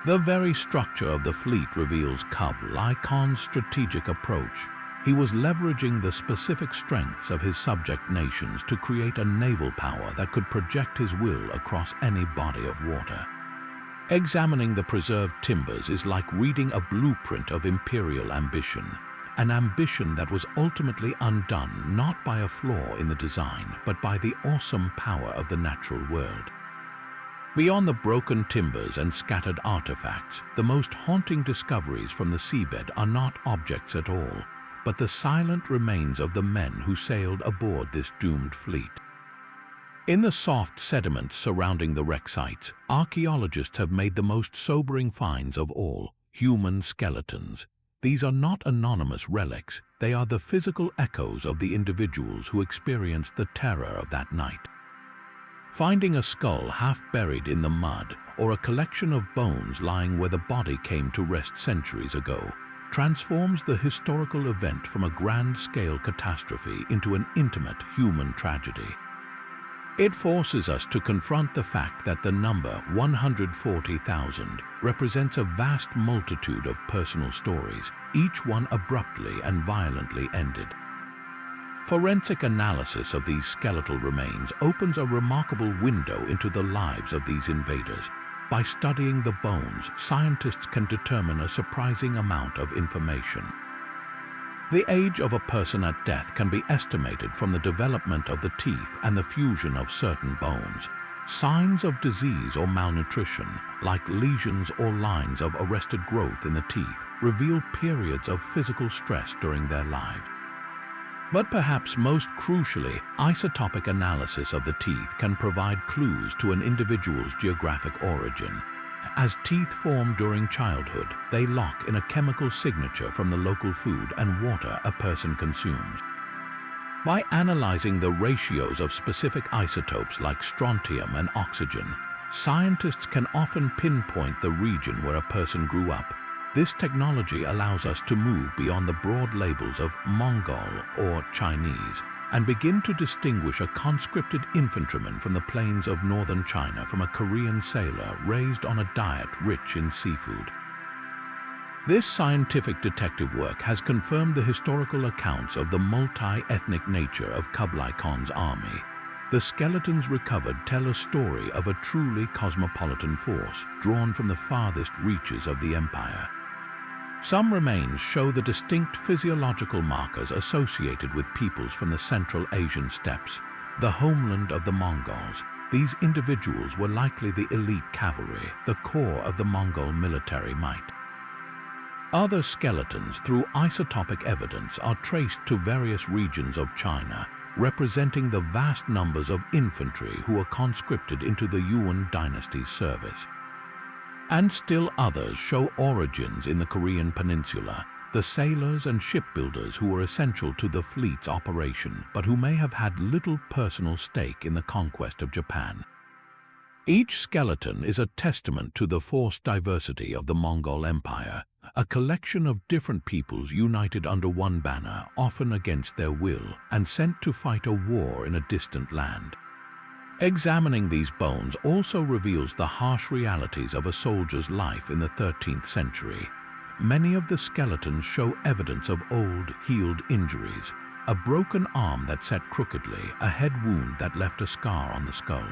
The very structure of the fleet reveals Kublai Khan's strategic approach. He was leveraging the specific strengths of his subject nations to create a naval power that could project his will across any body of water. Examining the preserved timbers is like reading a blueprint of imperial ambition, an ambition that was ultimately undone not by a flaw in the design, but by the awesome power of the natural world. Beyond the broken timbers and scattered artifacts, the most haunting discoveries from the seabed are not objects at all, but the silent remains of the men who sailed aboard this doomed fleet. In the soft sediment surrounding the wreck sites, archaeologists have made the most sobering finds of all: human skeletons. These are not anonymous relics, they are the physical echoes of the individuals who experienced the terror of that night. Finding a skull half buried in the mud, or a collection of bones lying where the body came to rest centuries ago, transforms the historical event from a grand-scale catastrophe into an intimate human tragedy. It forces us to confront the fact that the number 140,000 represents a vast multitude of personal stories, each one abruptly and violently ended. Forensic analysis of these skeletal remains opens a remarkable window into the lives of these invaders. By studying the bones, scientists can determine a surprising amount of information. The age of a person at death can be estimated from the development of the teeth and the fusion of certain bones. Signs of disease or malnutrition, like lesions or lines of arrested growth in the teeth, reveal periods of physical stress during their lives. But perhaps most crucially, isotopic analysis of the teeth can provide clues to an individual's geographic origin. As teeth form during childhood, they lock in a chemical signature from the local food and water a person consumes. By analyzing the ratios of specific isotopes like strontium and oxygen, scientists can often pinpoint the region where a person grew up. This technology allows us to move beyond the broad labels of Mongol or Chinese and begin to distinguish a conscripted infantryman from the plains of northern China from a Korean sailor raised on a diet rich in seafood. This scientific detective work has confirmed the historical accounts of the multi-ethnic nature of Kublai Khan's army. The skeletons recovered tell a story of a truly cosmopolitan force drawn from the farthest reaches of the empire. Some remains show the distinct physiological markers associated with peoples from the Central Asian steppes, the homeland of the Mongols. These individuals were likely the elite cavalry, the core of the Mongol military might. Other skeletons, through isotopic evidence, are traced to various regions of China, representing the vast numbers of infantry who were conscripted into the Yuan dynasty's service. And still others show origins in the Korean peninsula, the sailors and shipbuilders who were essential to the fleet's operation, but who may have had little personal stake in the conquest of Japan. Each skeleton is a testament to the forced diversity of the Mongol Empire, a collection of different peoples united under one banner, often against their will, and sent to fight a war in a distant land. Examining these bones also reveals the harsh realities of a soldier's life in the 13th century. Many of the skeletons show evidence of old, healed injuries, a broken arm that set crookedly, a head wound that left a scar on the skull.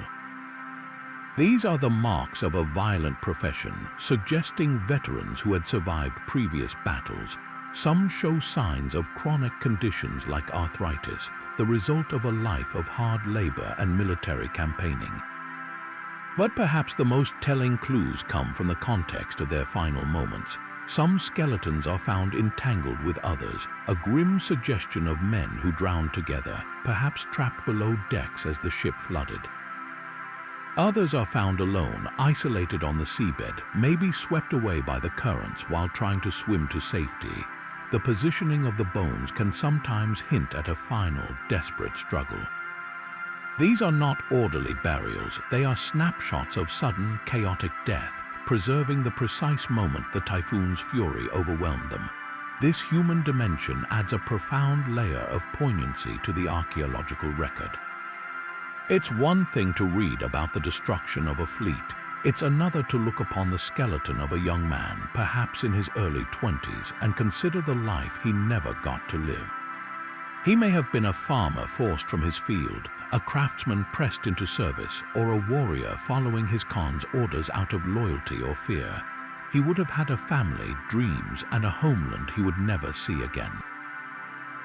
These are the marks of a violent profession, suggesting veterans who had survived previous battles. Some show signs of chronic conditions like arthritis, the result of a life of hard labor and military campaigning. But perhaps the most telling clues come from the context of their final moments. Some skeletons are found entangled with others, a grim suggestion of men who drowned together, perhaps trapped below decks as the ship flooded. Others are found alone, isolated on the seabed, maybe swept away by the currents while trying to swim to safety. The positioning of the bones can sometimes hint at a final, desperate struggle. These are not orderly burials, they are snapshots of sudden, chaotic death, preserving the precise moment the typhoon's fury overwhelmed them. This human dimension adds a profound layer of poignancy to the archaeological record. It's one thing to read about the destruction of a fleet. It's another to look upon the skeleton of a young man, perhaps in his early 20s, and consider the life he never got to live. He may have been a farmer forced from his field, a craftsman pressed into service, or a warrior following his Khan's orders out of loyalty or fear. He would have had a family, dreams, and a homeland he would never see again.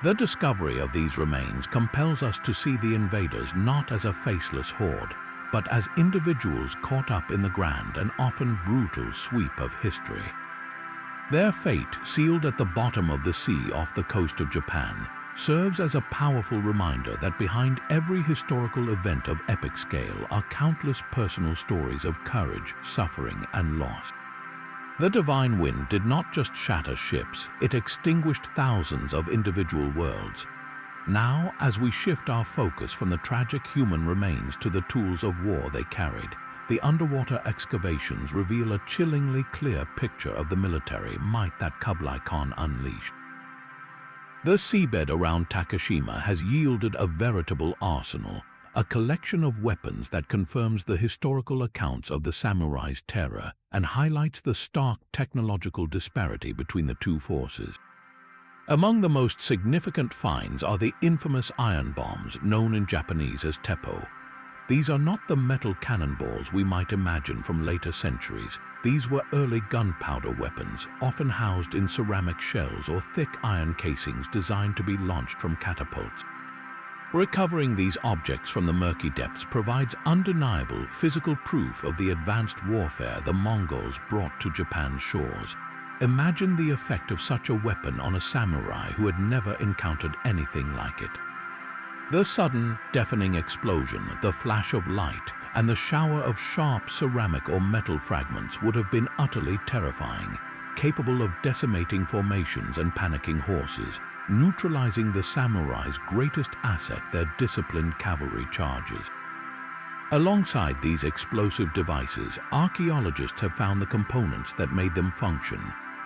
The discovery of these remains compels us to see the invaders not as a faceless horde, but as individuals caught up in the grand and often brutal sweep of history. Their fate, sealed at the bottom of the sea off the coast of Japan, serves as a powerful reminder that behind every historical event of epic scale are countless personal stories of courage, suffering, and loss. The divine wind did not just shatter ships, it extinguished thousands of individual worlds. Now, as we shift our focus from the tragic human remains to the tools of war they carried, the underwater excavations reveal a chillingly clear picture of the military might that Kublai Khan unleashed. The seabed around Takashima has yielded a veritable arsenal, a collection of weapons that confirms the historical accounts of the samurai's terror and highlights the stark technological disparity between the two forces. Among the most significant finds are the infamous iron bombs known in Japanese as teppo. These are not the metal cannonballs we might imagine from later centuries. These were early gunpowder weapons, often housed in ceramic shells or thick iron casings designed to be launched from catapults. Recovering these objects from the murky depths provides undeniable physical proof of the advanced warfare the Mongols brought to Japan's shores. Imagine the effect of such a weapon on a samurai who had never encountered anything like it. The sudden, deafening explosion, the flash of light, and the shower of sharp ceramic or metal fragments would have been utterly terrifying, capable of decimating formations and panicking horses, neutralizing the samurai's greatest asset, their disciplined cavalry charges. Alongside these explosive devices, archaeologists have found the components that made them function: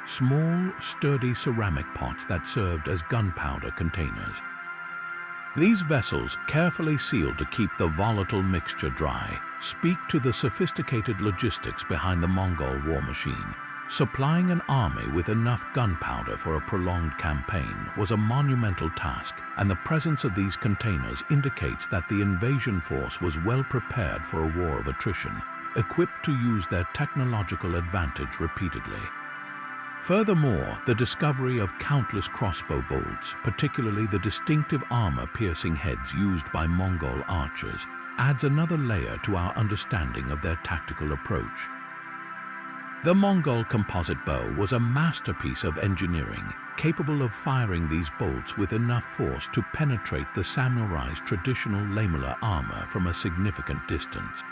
small, sturdy ceramic pots that served as gunpowder containers. These vessels, carefully sealed to keep the volatile mixture dry, speak to the sophisticated logistics behind the Mongol war machine. Supplying an army with enough gunpowder for a prolonged campaign was a monumental task, and the presence of these containers indicates that the invasion force was well prepared for a war of attrition, equipped to use their technological advantage repeatedly. Furthermore, the discovery of countless crossbow bolts, particularly the distinctive armor-piercing heads used by Mongol archers, adds another layer to our understanding of their tactical approach. The Mongol composite bow was a masterpiece of engineering, capable of firing these bolts with enough force to penetrate the samurai's traditional lamellar armor from a significant distance.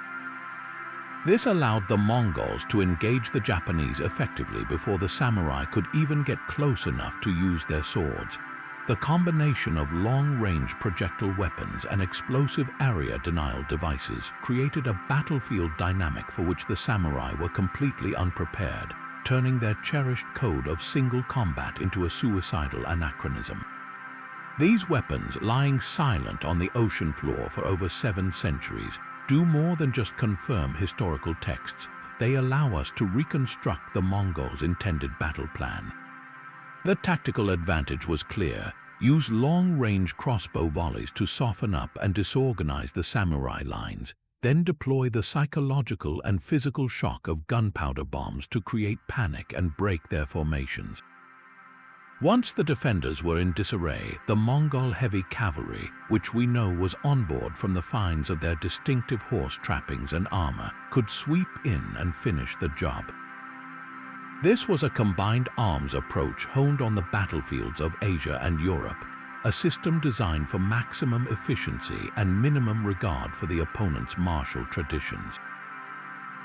This allowed the Mongols to engage the Japanese effectively before the samurai could even get close enough to use their swords. The combination of long-range projectile weapons and explosive area denial devices created a battlefield dynamic for which the samurai were completely unprepared, turning their cherished code of single combat into a suicidal anachronism. These weapons, lying silent on the ocean floor for over 7 centuries, do more than just confirm historical texts. They allow us to reconstruct the Mongols' intended battle plan. The tactical advantage was clear: use long-range crossbow volleys to soften up and disorganize the samurai lines, then deploy the psychological and physical shock of gunpowder bombs to create panic and break their formations. Once the defenders were in disarray, the Mongol heavy cavalry, which we know was on board from the finds of their distinctive horse trappings and armor, could sweep in and finish the job. This was a combined arms approach honed on the battlefields of Asia and Europe, a system designed for maximum efficiency and minimum regard for the opponent's martial traditions.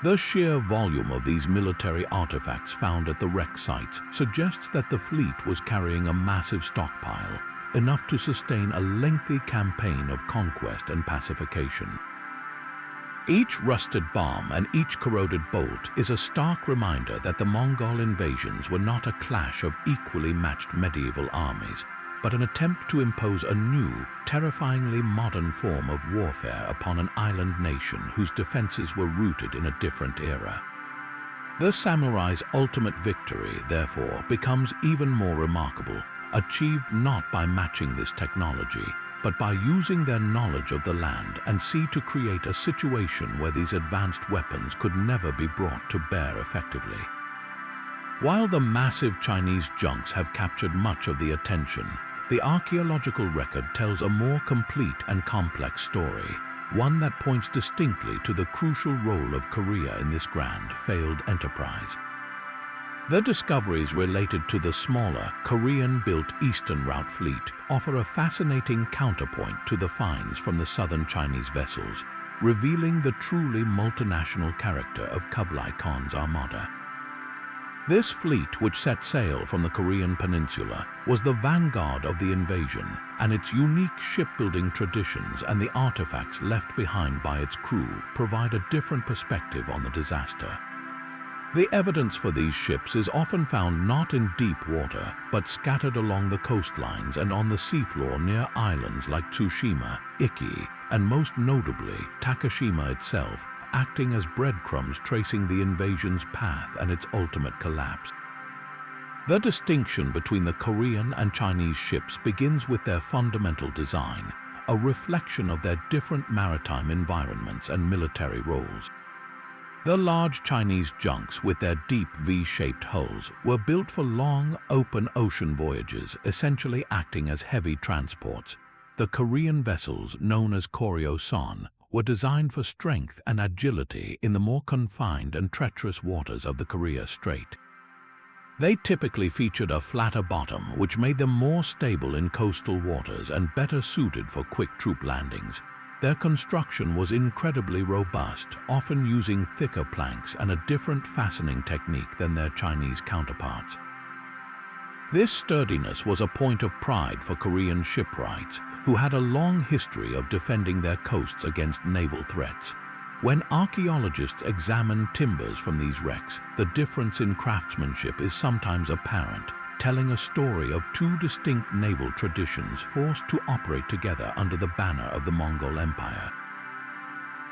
The sheer volume of these military artifacts found at the wreck sites suggests that the fleet was carrying a massive stockpile, enough to sustain a lengthy campaign of conquest and pacification. Each rusted bomb and each corroded bolt is a stark reminder that the Mongol invasions were not a clash of equally matched medieval armies, but an attempt to impose a new, terrifyingly modern form of warfare upon an island nation whose defenses were rooted in a different era. The samurai's ultimate victory, therefore, becomes even more remarkable, achieved not by matching this technology, but by using their knowledge of the land and sea to create a situation where these advanced weapons could never be brought to bear effectively. While the massive Chinese junks have captured much of the attention, the archaeological record tells a more complete and complex story, one that points distinctly to the crucial role of Korea in this grand, failed enterprise. The discoveries related to the smaller, Korean-built Eastern Route fleet offer a fascinating counterpoint to the finds from the southern Chinese vessels, revealing the truly multinational character of Kublai Khan's armada. This fleet, which set sail from the Korean peninsula, was the vanguard of the invasion, and its unique shipbuilding traditions and the artifacts left behind by its crew provide a different perspective on the disaster. The evidence for these ships is often found not in deep water, but scattered along the coastlines and on the seafloor near islands like Tsushima, Iki, and most notably Takashima itself, acting as breadcrumbs tracing the invasion's path and its ultimate collapse. The distinction between the Korean and Chinese ships begins with their fundamental design, a reflection of their different maritime environments and military roles. The large Chinese junks, with their deep V-shaped hulls, were built for long, open ocean voyages, essentially acting as heavy transports. The Korean vessels, known as Koryo-son, were designed for strength and agility in the more confined and treacherous waters of the Korea Strait. They typically featured a flatter bottom, which made them more stable in coastal waters and better suited for quick troop landings. Their construction was incredibly robust, often using thicker planks and a different fastening technique than their Chinese counterparts. This sturdiness was a point of pride for Korean shipwrights, who had a long history of defending their coasts against naval threats. When archaeologists examine timbers from these wrecks, the difference in craftsmanship is sometimes apparent, telling a story of two distinct naval traditions forced to operate together under the banner of the Mongol Empire.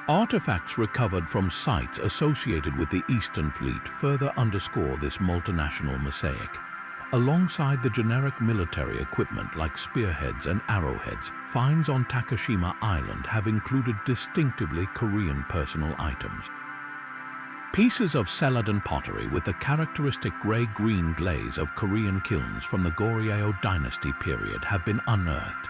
Artifacts recovered from sites associated with the Eastern Fleet further underscore this multinational mosaic. Alongside the generic military equipment like spearheads and arrowheads, finds on Takashima Island have included distinctively Korean personal items. Pieces of Celadon pottery with the characteristic gray-green glaze of Korean kilns from the Goryeo dynasty period have been unearthed.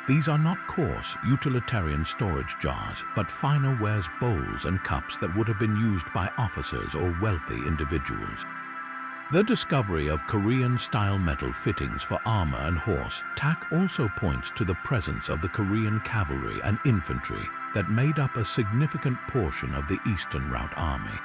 These are not coarse, utilitarian storage jars, but finer wares bowls and cups that would have been used by officers or wealthy individuals. The discovery of Korean-style metal fittings for armor and horse tack also points to the presence of the Korean cavalry and infantry that made up a significant portion of the Eastern Route army.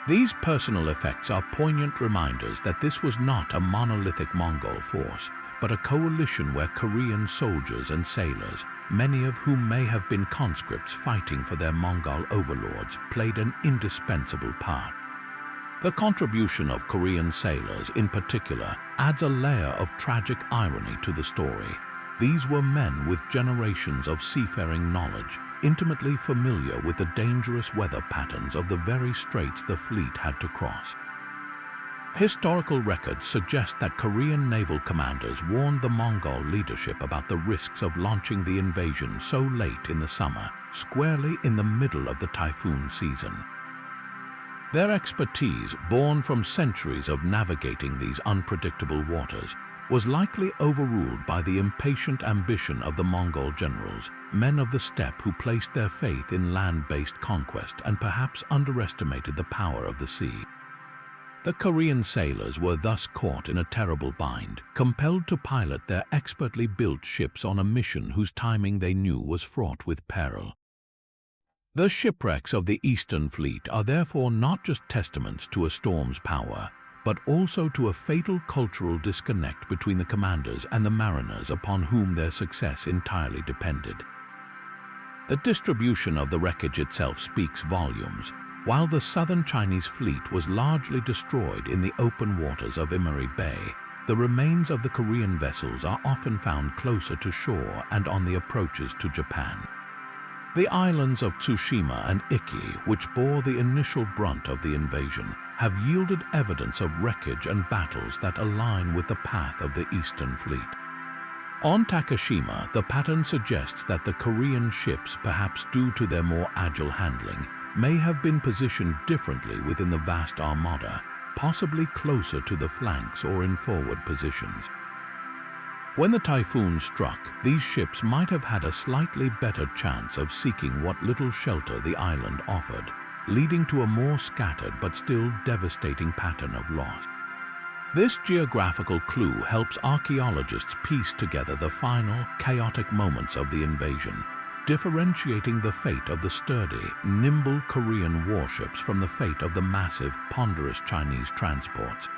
These personal effects are poignant reminders that this was not a monolithic Mongol force, but a coalition where Korean soldiers and sailors, many of whom may have been conscripts fighting for their Mongol overlords, played an indispensable part. The contribution of Korean sailors, in particular, adds a layer of tragic irony to the story. These were men with generations of seafaring knowledge, intimately familiar with the dangerous weather patterns of the very straits the fleet had to cross. Historical records suggest that Korean naval commanders warned the Mongol leadership about the risks of launching the invasion so late in the summer, squarely in the middle of the typhoon season. Their expertise, born from centuries of navigating these unpredictable waters, was likely overruled by the impatient ambition of the Mongol generals, men of the steppe who placed their faith in land-based conquest and perhaps underestimated the power of the sea. The Korean sailors were thus caught in a terrible bind, compelled to pilot their expertly built ships on a mission whose timing they knew was fraught with peril. The shipwrecks of the Eastern Fleet are therefore not just testaments to a storm's power, but also to a fatal cultural disconnect between the commanders and the mariners upon whom their success entirely depended. The distribution of the wreckage itself speaks volumes. While the southern Chinese fleet was largely destroyed in the open waters of Imari Bay, the remains of the Korean vessels are often found closer to shore and on the approaches to Japan. The islands of Tsushima and Iki, which bore the initial brunt of the invasion, have yielded evidence of wreckage and battles that align with the path of the Eastern Fleet. On Takeshima, the pattern suggests that the Korean ships, perhaps due to their more agile handling, may have been positioned differently within the vast armada, possibly closer to the flanks or in forward positions. When the typhoon struck, these ships might have had a slightly better chance of seeking what little shelter the island offered, leading to a more scattered but still devastating pattern of loss. This geographical clue helps archaeologists piece together the final, chaotic moments of the invasion, differentiating the fate of the sturdy, nimble Korean warships from the fate of the massive, ponderous Chinese transports.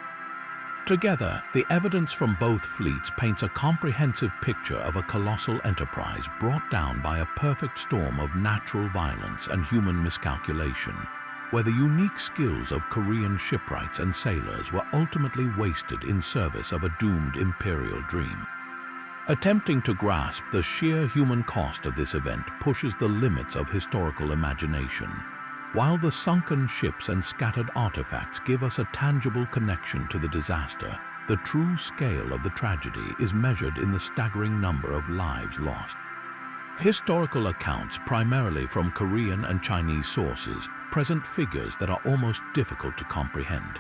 Together, the evidence from both fleets paints a comprehensive picture of a colossal enterprise brought down by a perfect storm of natural violence and human miscalculation, where the unique skills of Korean shipwrights and sailors were ultimately wasted in service of a doomed imperial dream. Attempting to grasp the sheer human cost of this event pushes the limits of historical imagination, while the sunken ships and scattered artifacts give us a tangible connection to the disaster. The true scale of the tragedy is measured in the staggering number of lives lost. Historical accounts, primarily from Korean and Chinese sources, present figures that are almost difficult to comprehend.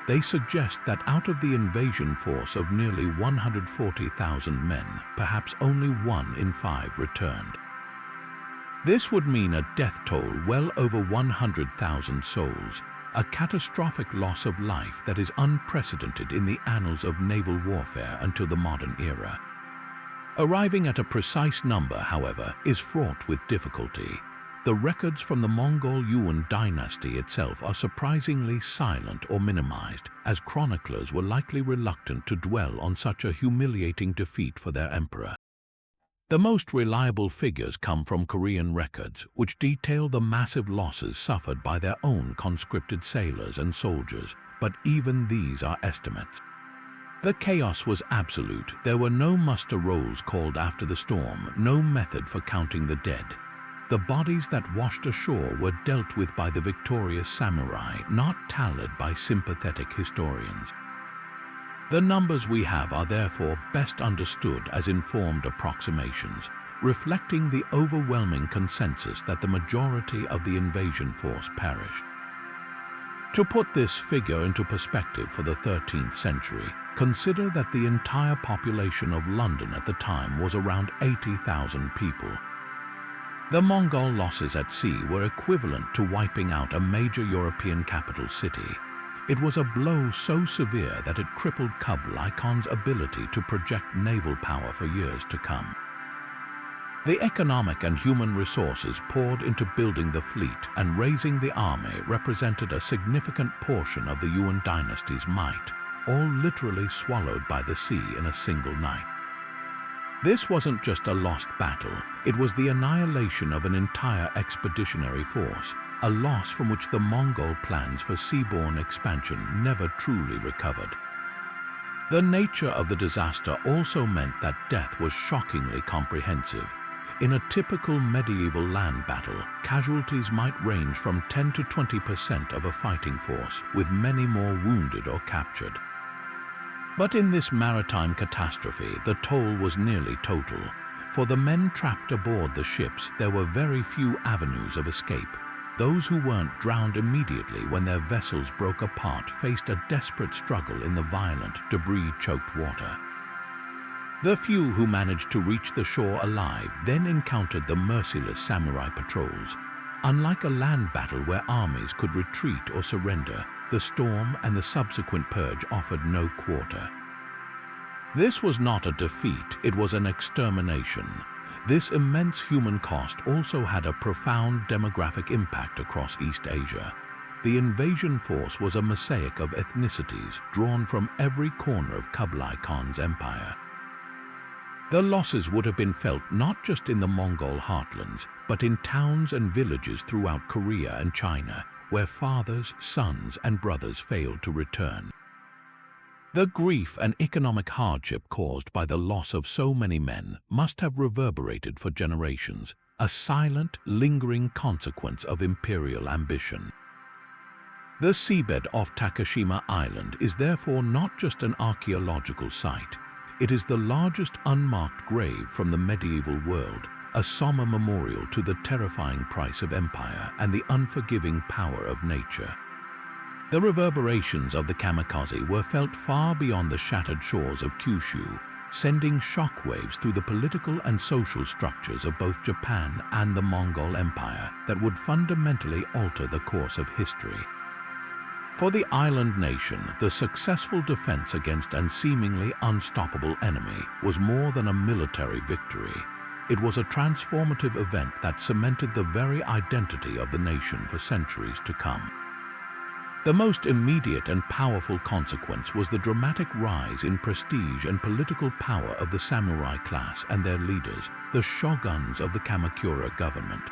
They suggest that out of the invasion force of nearly 140,000 men, perhaps only 1 in 5 returned. This would mean a death toll well over 100,000 souls, a catastrophic loss of life that is unprecedented in the annals of naval warfare until the modern era. Arriving at a precise number, however, is fraught with difficulty. The records from the Mongol Yuan dynasty itself are surprisingly silent or minimized, as chroniclers were likely reluctant to dwell on such a humiliating defeat for their emperor. The most reliable figures come from Korean records, which detail the massive losses suffered by their own conscripted sailors and soldiers, but even these are estimates. The chaos was absolute. There were no muster rolls called after the storm, no method for counting the dead. The bodies that washed ashore were dealt with by the victorious samurai, not tallied by sympathetic historians. The numbers we have are therefore best understood as informed approximations, reflecting the overwhelming consensus that the majority of the invasion force perished. To put this figure into perspective for the 13th century, consider that the entire population of London at the time was around 80,000 people. The Mongol losses at sea were equivalent to wiping out a major European capital city. It was a blow so severe that it crippled Kublai Khan's ability to project naval power for years to come. The economic and human resources poured into building the fleet and raising the army represented a significant portion of the Yuan dynasty's might, all literally swallowed by the sea in a single night. This wasn't just a lost battle, it was the annihilation of an entire expeditionary force, a loss from which the Mongol plans for seaborne expansion never truly recovered. The nature of the disaster also meant that death was shockingly comprehensive. In a typical medieval land battle, casualties might range from 10 to 20% of a fighting force, with many more wounded or captured. But in this maritime catastrophe, the toll was nearly total. For the men trapped aboard the ships, there were very few avenues of escape. Those who weren't drowned immediately when their vessels broke apart faced a desperate struggle in the violent, debris-choked water. The few who managed to reach the shore alive then encountered the merciless samurai patrols. Unlike a land battle where armies could retreat or surrender, the storm and the subsequent purge offered no quarter. This was not a defeat, it was an extermination. This immense human cost also had a profound demographic impact across East Asia. The invasion force was a mosaic of ethnicities drawn from every corner of Kublai Khan's empire. The losses would have been felt not just in the Mongol heartlands, but in towns and villages throughout Korea and China, where fathers, sons, and brothers failed to return. The grief and economic hardship caused by the loss of so many men must have reverberated for generations, a silent, lingering consequence of imperial ambition. The seabed off Takashima Island is therefore not just an archaeological site. It is the largest unmarked grave from the medieval world, a somber memorial to the terrifying price of empire and the unforgiving power of nature. The reverberations of the kamikaze were felt far beyond the shattered shores of Kyushu, sending shockwaves through the political and social structures of both Japan and the Mongol Empire that would fundamentally alter the course of history. For the island nation, the successful defense against an seemingly unstoppable enemy was more than a military victory. It was a transformative event that cemented the very identity of the nation for centuries to come. The most immediate and powerful consequence was the dramatic rise in prestige and political power of the samurai class and their leaders, the shoguns of the Kamakura government.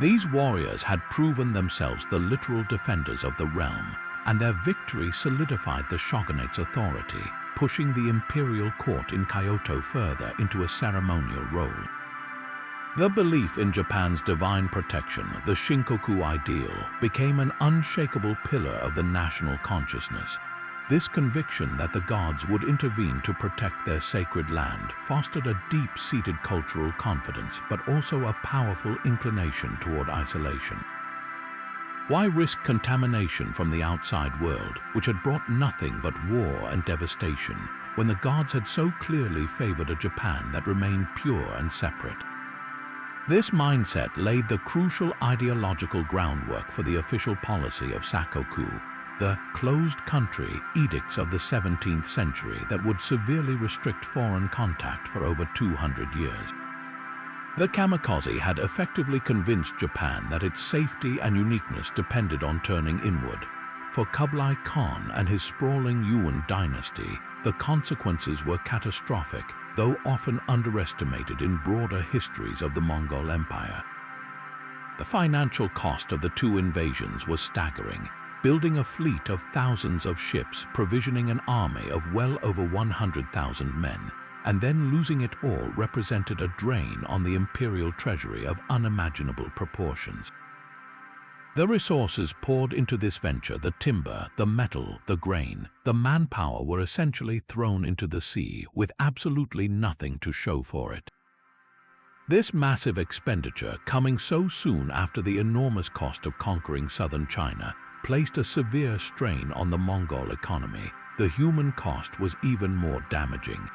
These warriors had proven themselves the literal defenders of the realm, and their victory solidified the shogunate's authority, pushing the imperial court in Kyoto further into a ceremonial role. The belief in Japan's divine protection, the Shinkoku ideal, became an unshakable pillar of the national consciousness. This conviction that the gods would intervene to protect their sacred land fostered a deep-seated cultural confidence, but also a powerful inclination toward isolation. Why risk contamination from the outside world, which had brought nothing but war and devastation, when the gods had so clearly favored a Japan that remained pure and separate? This mindset laid the crucial ideological groundwork for the official policy of Sakoku, the closed country edicts of the 17th century that would severely restrict foreign contact for over 200 years. The kamikaze had effectively convinced Japan that its safety and uniqueness depended on turning inward. For Kublai Khan and his sprawling Yuan dynasty, the consequences were catastrophic, though often underestimated in broader histories of the Mongol Empire. The financial cost of the two invasions was staggering. Building a fleet of thousands of ships, provisioning an army of well over 100,000 men, and then losing it all represented a drain on the imperial treasury of unimaginable proportions. The resources poured into this venture, the timber, the metal, the grain, the manpower, were essentially thrown into the sea with absolutely nothing to show for it. This massive expenditure, coming so soon after the enormous cost of conquering southern China, placed a severe strain on the Mongol economy. The human cost was even more damaging.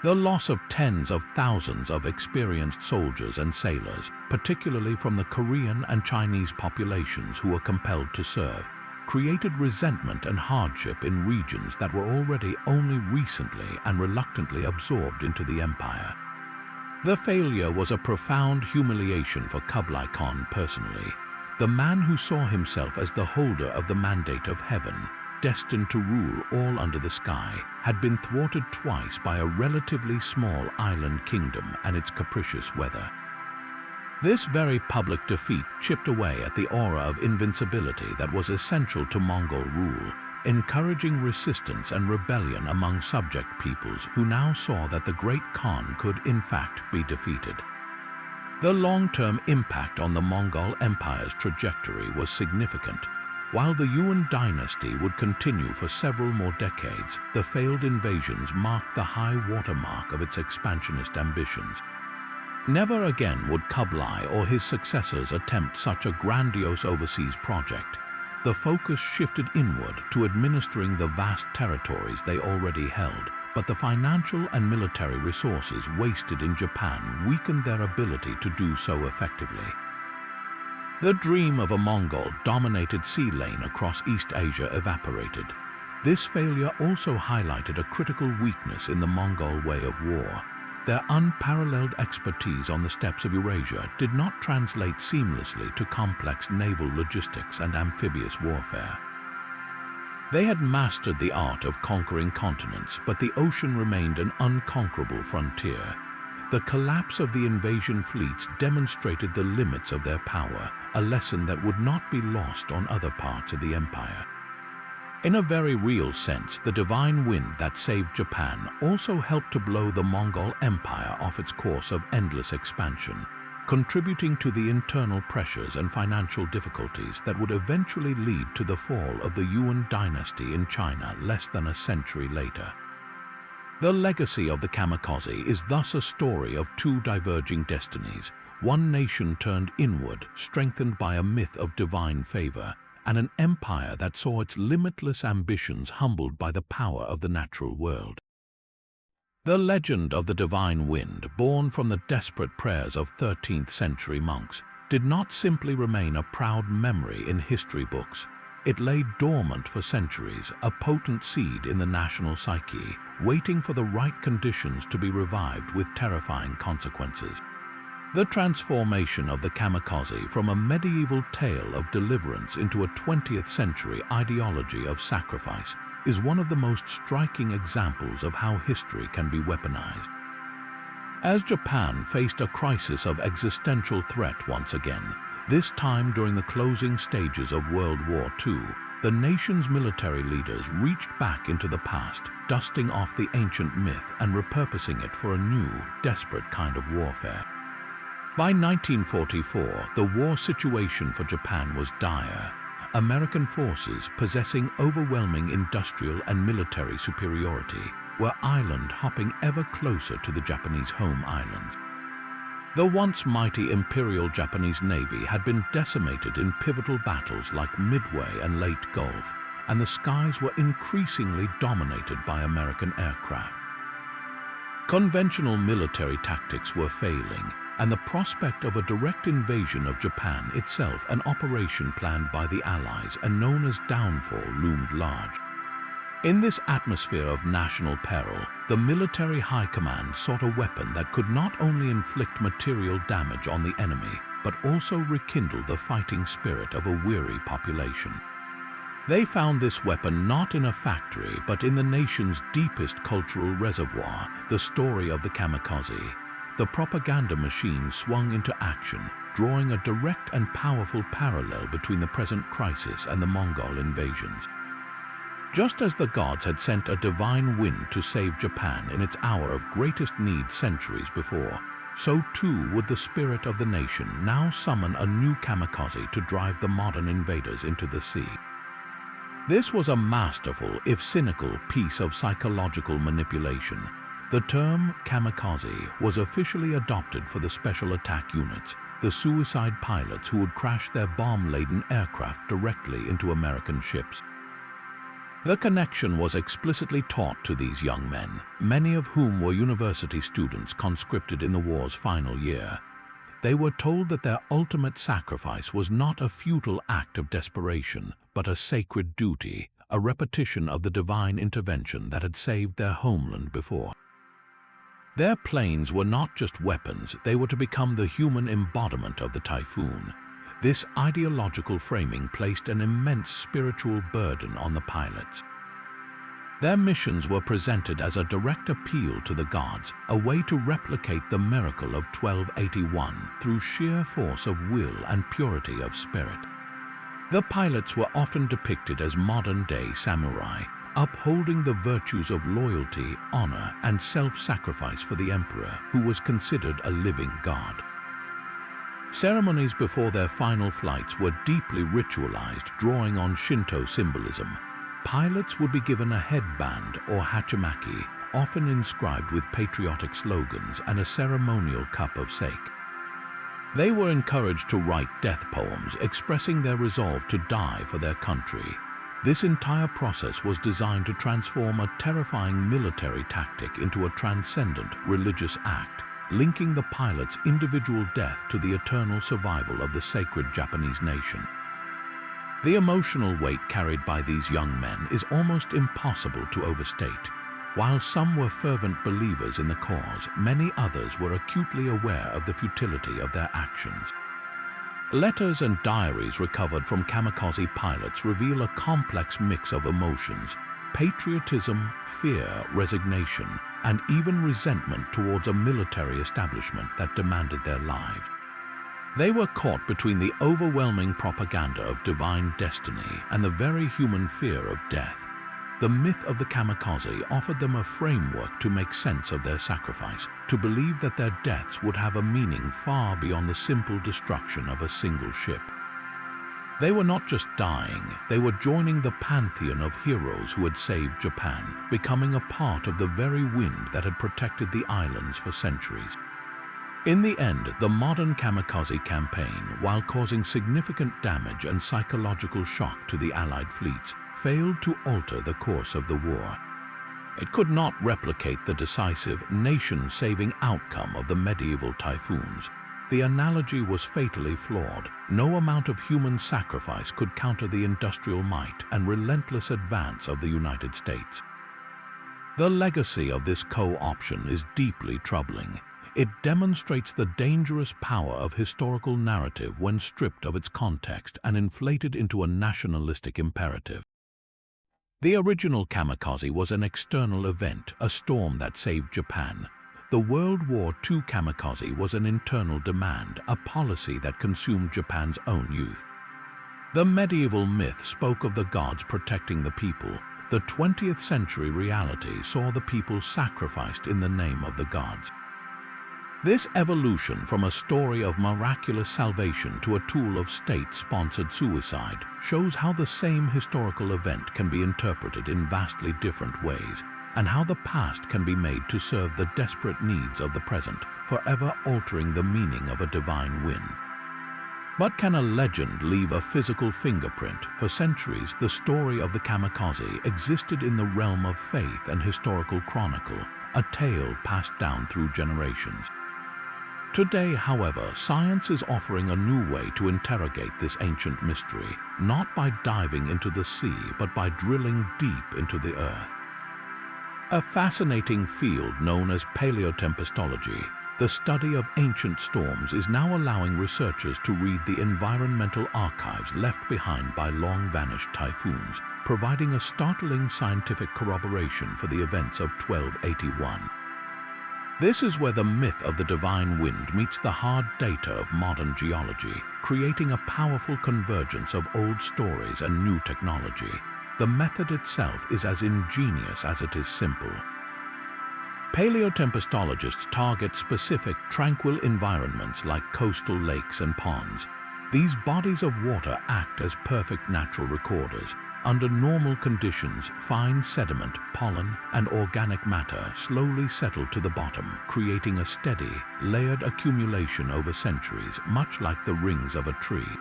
The loss of tens of thousands of experienced soldiers and sailors, particularly from the Korean and Chinese populations who were compelled to serve, created resentment and hardship in regions that were already only recently and reluctantly absorbed into the empire. The failure was a profound humiliation for Kublai Khan personally. The man who saw himself as the holder of the mandate of heaven, destined to rule all under the sky, had been thwarted twice by a relatively small island kingdom and its capricious weather. This very public defeat chipped away at the aura of invincibility that was essential to Mongol rule, encouraging resistance and rebellion among subject peoples who now saw that the great Khan could in fact be defeated. The long-term impact on the Mongol Empire's trajectory was significant. While the Yuan dynasty would continue for several more decades, the failed invasions marked the high watermark of its expansionist ambitions. Never again would Kublai or his successors attempt such a grandiose overseas project. The focus shifted inward to administering the vast territories they already held, but the financial and military resources wasted in Japan weakened their ability to do so effectively. The dream of a Mongol-dominated sea lane across East Asia evaporated. This failure also highlighted a critical weakness in the Mongol way of war. Their unparalleled expertise on the steppes of Eurasia did not translate seamlessly to complex naval logistics and amphibious warfare. They had mastered the art of conquering continents, but the ocean remained an unconquerable frontier. The collapse of the invasion fleets demonstrated the limits of their power, a lesson that would not be lost on other parts of the empire. In a very real sense, the divine wind that saved Japan also helped to blow the Mongol Empire off its course of endless expansion, contributing to the internal pressures and financial difficulties that would eventually lead to the fall of the Yuan dynasty in China less than a century later. The legacy of the kamikaze is thus a story of two diverging destinies, one nation turned inward, strengthened by a myth of divine favor, and an empire that saw its limitless ambitions humbled by the power of the natural world. The legend of the divine wind, born from the desperate prayers of 13th century monks, did not simply remain a proud memory in history books. It lay dormant for centuries, a potent seed in the national psyche, waiting for the right conditions to be revived with terrifying consequences. The transformation of the kamikaze from a medieval tale of deliverance into a 20th century ideology of sacrifice is one of the most striking examples of how history can be weaponized. As Japan faced a crisis of existential threat once again, this time during the closing stages of World War II, the nation's military leaders reached back into the past, dusting off the ancient myth and repurposing it for a new, desperate kind of warfare. By 1944, the war situation for Japan was dire. American forces, possessing overwhelming industrial and military superiority, were island-hopping ever closer to the Japanese home islands. The once mighty Imperial Japanese Navy had been decimated in pivotal battles like Midway and Leyte Gulf, and the skies were increasingly dominated by American aircraft. Conventional military tactics were failing, and the prospect of a direct invasion of Japan itself, an operation planned by the Allies and known as Downfall, loomed large. In this atmosphere of national peril, the military high command sought a weapon that could not only inflict material damage on the enemy, but also rekindle the fighting spirit of a weary population. They found this weapon not in a factory, but in the nation's deepest cultural reservoir, the story of the kamikaze. The propaganda machine swung into action, drawing a direct and powerful parallel between the present crisis and the Mongol invasions. Just as the gods had sent a divine wind to save Japan in its hour of greatest need centuries before, so too would the spirit of the nation now summon a new kamikaze to drive the modern invaders into the sea. This was a masterful, if cynical, piece of psychological manipulation. The term kamikaze was officially adopted for the special attack units, the suicide pilots who would crash their bomb-laden aircraft directly into American ships. The connection was explicitly taught to these young men, many of whom were university students conscripted in the war's final year. They were told that their ultimate sacrifice was not a futile act of desperation, but a sacred duty, a repetition of the divine intervention that had saved their homeland before. Their planes were not just weapons, they were to become the human embodiment of the typhoon. This ideological framing placed an immense spiritual burden on the pilots. Their missions were presented as a direct appeal to the gods, a way to replicate the miracle of 1281 through sheer force of will and purity of spirit. The pilots were often depicted as modern-day samurai, upholding the virtues of loyalty, honor, and self-sacrifice for the emperor, who was considered a living god. Ceremonies before their final flights were deeply ritualized, drawing on Shinto symbolism. Pilots would be given a headband or hachimaki, often inscribed with patriotic slogans, and a ceremonial cup of sake. They were encouraged to write death poems expressing their resolve to die for their country. This entire process was designed to transform a terrifying military tactic into a transcendent religious act, linking the pilot's individual death to the eternal survival of the sacred Japanese nation. The emotional weight carried by these young men is almost impossible to overstate. While some were fervent believers in the cause, many others were acutely aware of the futility of their actions. Letters and diaries recovered from kamikaze pilots reveal a complex mix of emotions: patriotism, fear, resignation, and even resentment towards a military establishment that demanded their lives. They were caught between the overwhelming propaganda of divine destiny and the very human fear of death. The myth of the kamikaze offered them a framework to make sense of their sacrifice, to believe that their deaths would have a meaning far beyond the simple destruction of a single ship. They were not just dying, they were joining the pantheon of heroes who had saved Japan, becoming a part of the very wind that had protected the islands for centuries. In the end, the modern kamikaze campaign, while causing significant damage and psychological shock to the Allied fleets, failed to alter the course of the war. It could not replicate the decisive, nation-saving outcome of the medieval typhoons. The analogy was fatally flawed. No amount of human sacrifice could counter the industrial might and relentless advance of the United States. The legacy of this co-option is deeply troubling. It demonstrates the dangerous power of historical narrative when stripped of its context and inflated into a nationalistic imperative. The original kamikaze was an external event, a storm that saved Japan. The World War II kamikaze was an internal demand, a policy that consumed Japan's own youth. The medieval myth spoke of the gods protecting the people. The 20th century reality saw the people sacrificed in the name of the gods. This evolution from a story of miraculous salvation to a tool of state-sponsored suicide shows how the same historical event can be interpreted in vastly different ways, and how the past can be made to serve the desperate needs of the present, forever altering the meaning of a divine wind. But can a legend leave a physical fingerprint? For centuries, the story of the kamikaze existed in the realm of faith and historical chronicle, a tale passed down through generations. Today, however, science is offering a new way to interrogate this ancient mystery, not by diving into the sea, but by drilling deep into the earth. A fascinating field known as paleotempestology, the study of ancient storms, is now allowing researchers to read the environmental archives left behind by long-vanished typhoons, providing a startling scientific corroboration for the events of 1281. This is where the myth of the divine wind meets the hard data of modern geology, creating a powerful convergence of old stories and new technology. The method itself is as ingenious as it is simple. Paleotempestologists target specific, tranquil environments like coastal lakes and ponds. These bodies of water act as perfect natural recorders. Under normal conditions, fine sediment, pollen, and organic matter slowly settle to the bottom, creating a steady, layered accumulation over centuries, much like the rings of a tree.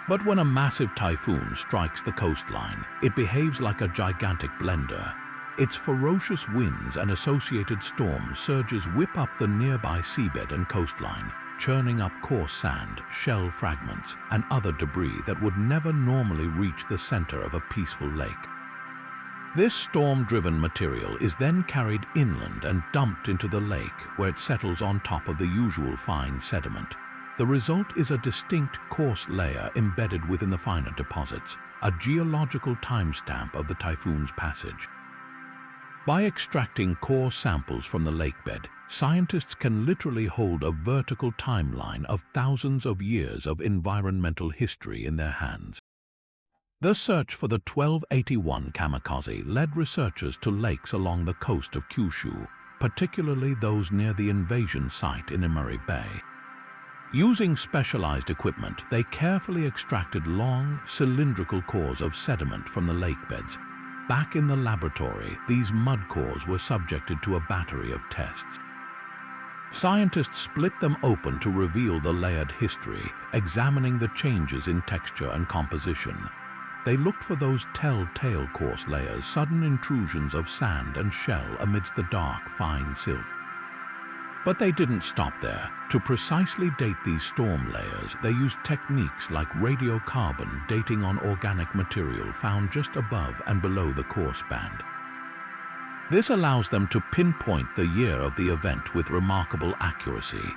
But when a massive typhoon strikes the coastline, it behaves like a gigantic blender. Its ferocious winds and associated storm surges whip up the nearby seabed and coastline, churning up coarse sand, shell fragments, and other debris that would never normally reach the center of a peaceful lake. This storm-driven material is then carried inland and dumped into the lake, where it settles on top of the usual fine sediment. The result is a distinct coarse layer embedded within the finer deposits, a geological timestamp of the typhoon's passage. By extracting core samples from the lakebed, scientists can literally hold a vertical timeline of thousands of years of environmental history in their hands. The search for the 1281 kamikaze led researchers to lakes along the coast of Kyushu, particularly those near the invasion site in Imari Bay. Using specialized equipment, they carefully extracted long, cylindrical cores of sediment from the lake beds. Back in the laboratory, these mud cores were subjected to a battery of tests. Scientists split them open to reveal the layered history, examining the changes in texture and composition. They looked for those telltale coarse layers, sudden intrusions of sand and shell amidst the dark, fine silt. But they didn't stop there. To precisely date these storm layers, they used techniques like radiocarbon dating on organic material found just above and below the coarse band. This allows them to pinpoint the year of the event with remarkable accuracy.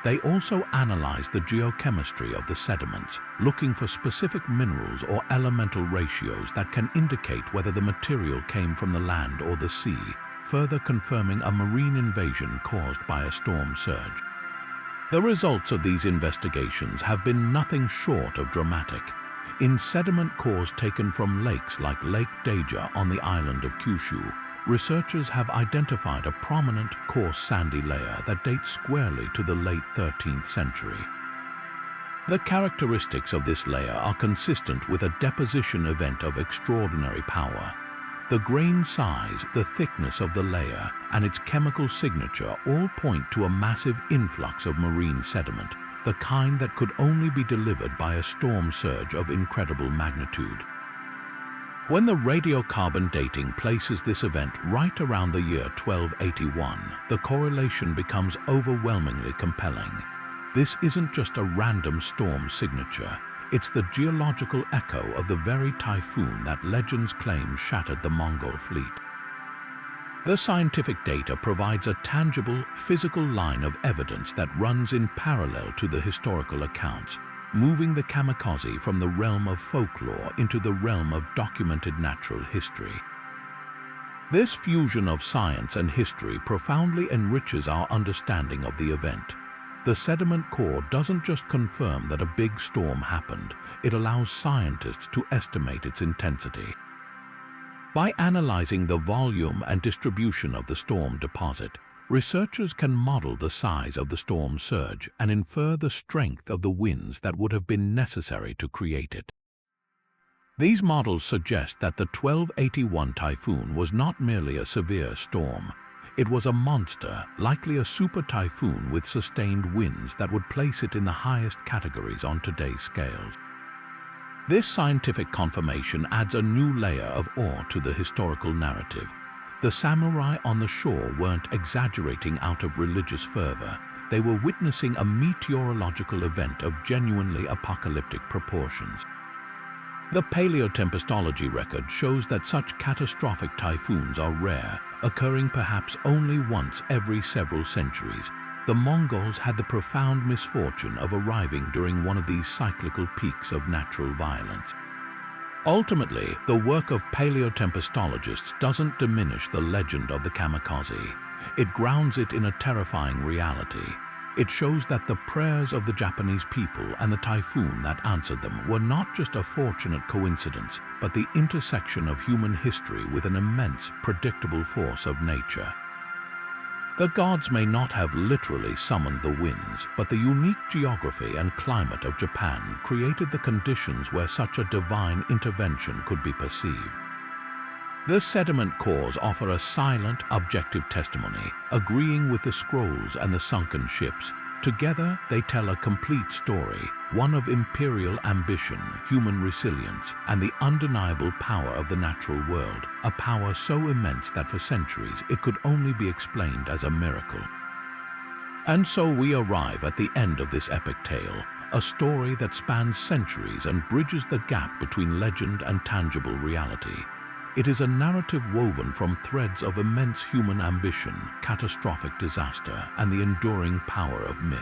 They also analyze the geochemistry of the sediments, looking for specific minerals or elemental ratios that can indicate whether the material came from the land or the sea, further confirming a marine invasion caused by a storm surge. The results of these investigations have been nothing short of dramatic. In sediment cores taken from lakes like Lake Deja on the island of Kyushu, researchers have identified a prominent, coarse sandy layer that dates squarely to the late 13th century. The characteristics of this layer are consistent with a deposition event of extraordinary power. The grain size, the thickness of the layer, and its chemical signature all point to a massive influx of marine sediment, the kind that could only be delivered by a storm surge of incredible magnitude. When the radiocarbon dating places this event right around the year 1281, the correlation becomes overwhelmingly compelling. This isn't just a random storm signature. It's the geological echo of the very typhoon that legends claim shattered the Mongol fleet. The scientific data provides a tangible, physical line of evidence that runs in parallel to the historical accounts, moving the kamikaze from the realm of folklore into the realm of documented natural history. This fusion of science and history profoundly enriches our understanding of the event. The sediment core doesn't just confirm that a big storm happened, it allows scientists to estimate its intensity. By analyzing the volume and distribution of the storm deposit, researchers can model the size of the storm surge and infer the strength of the winds that would have been necessary to create it. These models suggest that the 1281 typhoon was not merely a severe storm. It was a monster, likely a super typhoon with sustained winds that would place it in the highest categories on today's scales. This scientific confirmation adds a new layer of awe to the historical narrative. The samurai on the shore weren't exaggerating out of religious fervor. They were witnessing a meteorological event of genuinely apocalyptic proportions. The paleotempestology record shows that such catastrophic typhoons are rare, occurring perhaps only once every several centuries. The Mongols had the profound misfortune of arriving during one of these cyclical peaks of natural violence. Ultimately, the work of paleotempestologists doesn't diminish the legend of the kamikaze. It grounds it in a terrifying reality. It shows that the prayers of the Japanese people and the typhoon that answered them were not just a fortunate coincidence, but the intersection of human history with an immense, predictable force of nature. The gods may not have literally summoned the winds, but the unique geography and climate of Japan created the conditions where such a divine intervention could be perceived. The sediment cores offer a silent, objective testimony, agreeing with the scrolls and the sunken ships. Together, they tell a complete story, one of imperial ambition, human resilience, and the undeniable power of the natural world, a power so immense that for centuries it could only be explained as a miracle. And so we arrive at the end of this epic tale, a story that spans centuries and bridges the gap between legend and tangible reality. It is a narrative woven from threads of immense human ambition, catastrophic disaster, and the enduring power of myth.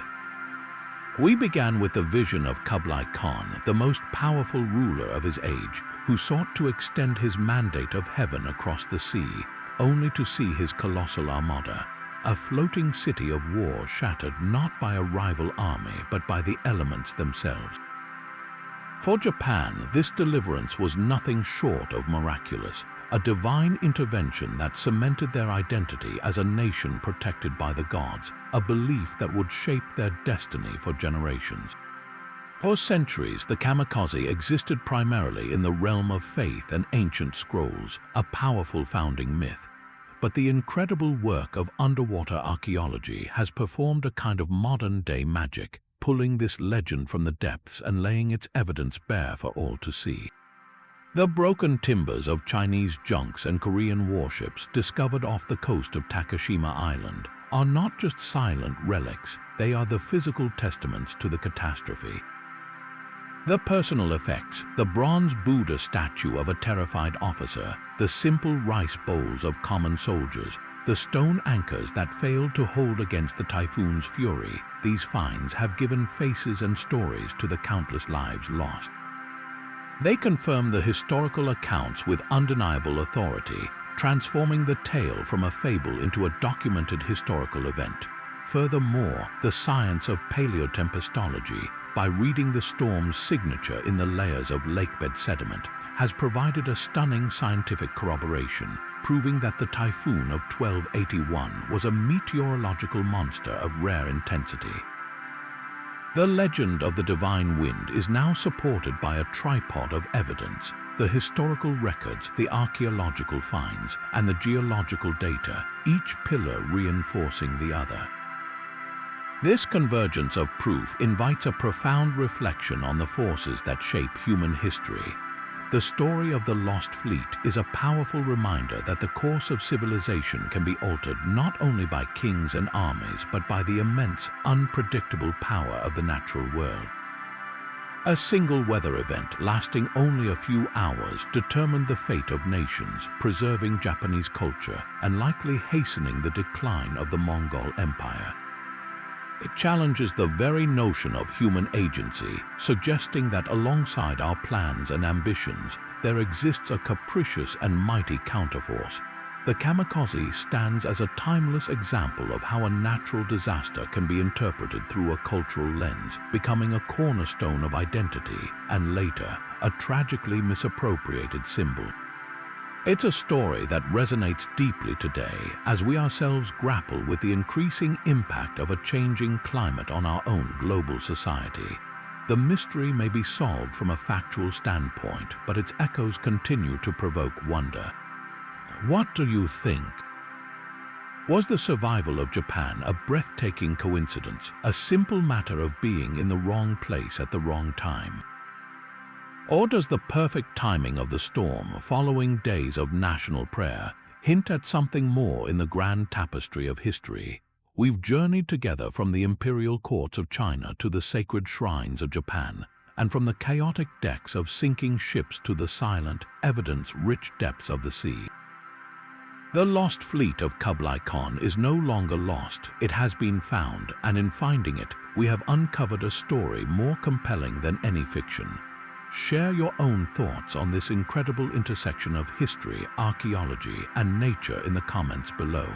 We began with the vision of Kublai Khan, the most powerful ruler of his age, who sought to extend his mandate of heaven across the sea, only to see his colossal armada, a floating city of war shattered not by a rival army but by the elements themselves. For Japan, this deliverance was nothing short of miraculous. a divine intervention that cemented their identity as a nation protected by the gods, a belief that would shape their destiny for generations. For centuries, the kamikaze existed primarily in the realm of faith and ancient scrolls, a powerful founding myth. But the incredible work of underwater archaeology has performed a kind of modern-day magic, pulling this legend from the depths and laying its evidence bare for all to see. The broken timbers of Chinese junks and Korean warships discovered off the coast of Takashima Island are not just silent relics, they are the physical testaments to the catastrophe. The personal effects, the bronze Buddha statue of a terrified officer, the simple rice bowls of common soldiers, the stone anchors that failed to hold against the typhoon's fury, these finds have given faces and stories to the countless lives lost. They confirm the historical accounts with undeniable authority, transforming the tale from a fable into a documented historical event. Furthermore, the science of paleotempestology, by reading the storm's signature in the layers of lakebed sediment, has provided a stunning scientific corroboration, proving that the typhoon of 1281 was a meteorological monster of rare intensity. The legend of the divine wind is now supported by a tripod of evidence: the historical records, the archaeological finds, and the geological data, each pillar reinforcing the other. This convergence of proof invites a profound reflection on the forces that shape human history. The story of the lost fleet is a powerful reminder that the course of civilization can be altered not only by kings and armies, but by the immense, unpredictable power of the natural world. A single weather event lasting only a few hours determined the fate of nations, preserving Japanese culture and likely hastening the decline of the Mongol Empire. It challenges the very notion of human agency, suggesting that alongside our plans and ambitions, there exists a capricious and mighty counterforce. The kamikaze stands as a timeless example of how a natural disaster can be interpreted through a cultural lens, becoming a cornerstone of identity and later, a tragically misappropriated symbol. It's a story that resonates deeply today as we ourselves grapple with the increasing impact of a changing climate on our own global society. The mystery may be solved from a factual standpoint, but its echoes continue to provoke wonder. What do you think? Was the survival of Japan a breathtaking coincidence, a simple matter of being in the wrong place at the wrong time? Or does the perfect timing of the storm, following days of national prayer, hint at something more in the grand tapestry of history? We've journeyed together from the imperial courts of China to the sacred shrines of Japan, and from the chaotic decks of sinking ships to the silent, evidence-rich depths of the sea. The lost fleet of Kublai Khan is no longer lost, it has been found, and in finding it, we have uncovered a story more compelling than any fiction. Share your own thoughts on this incredible intersection of history, archaeology, and nature in the comments below.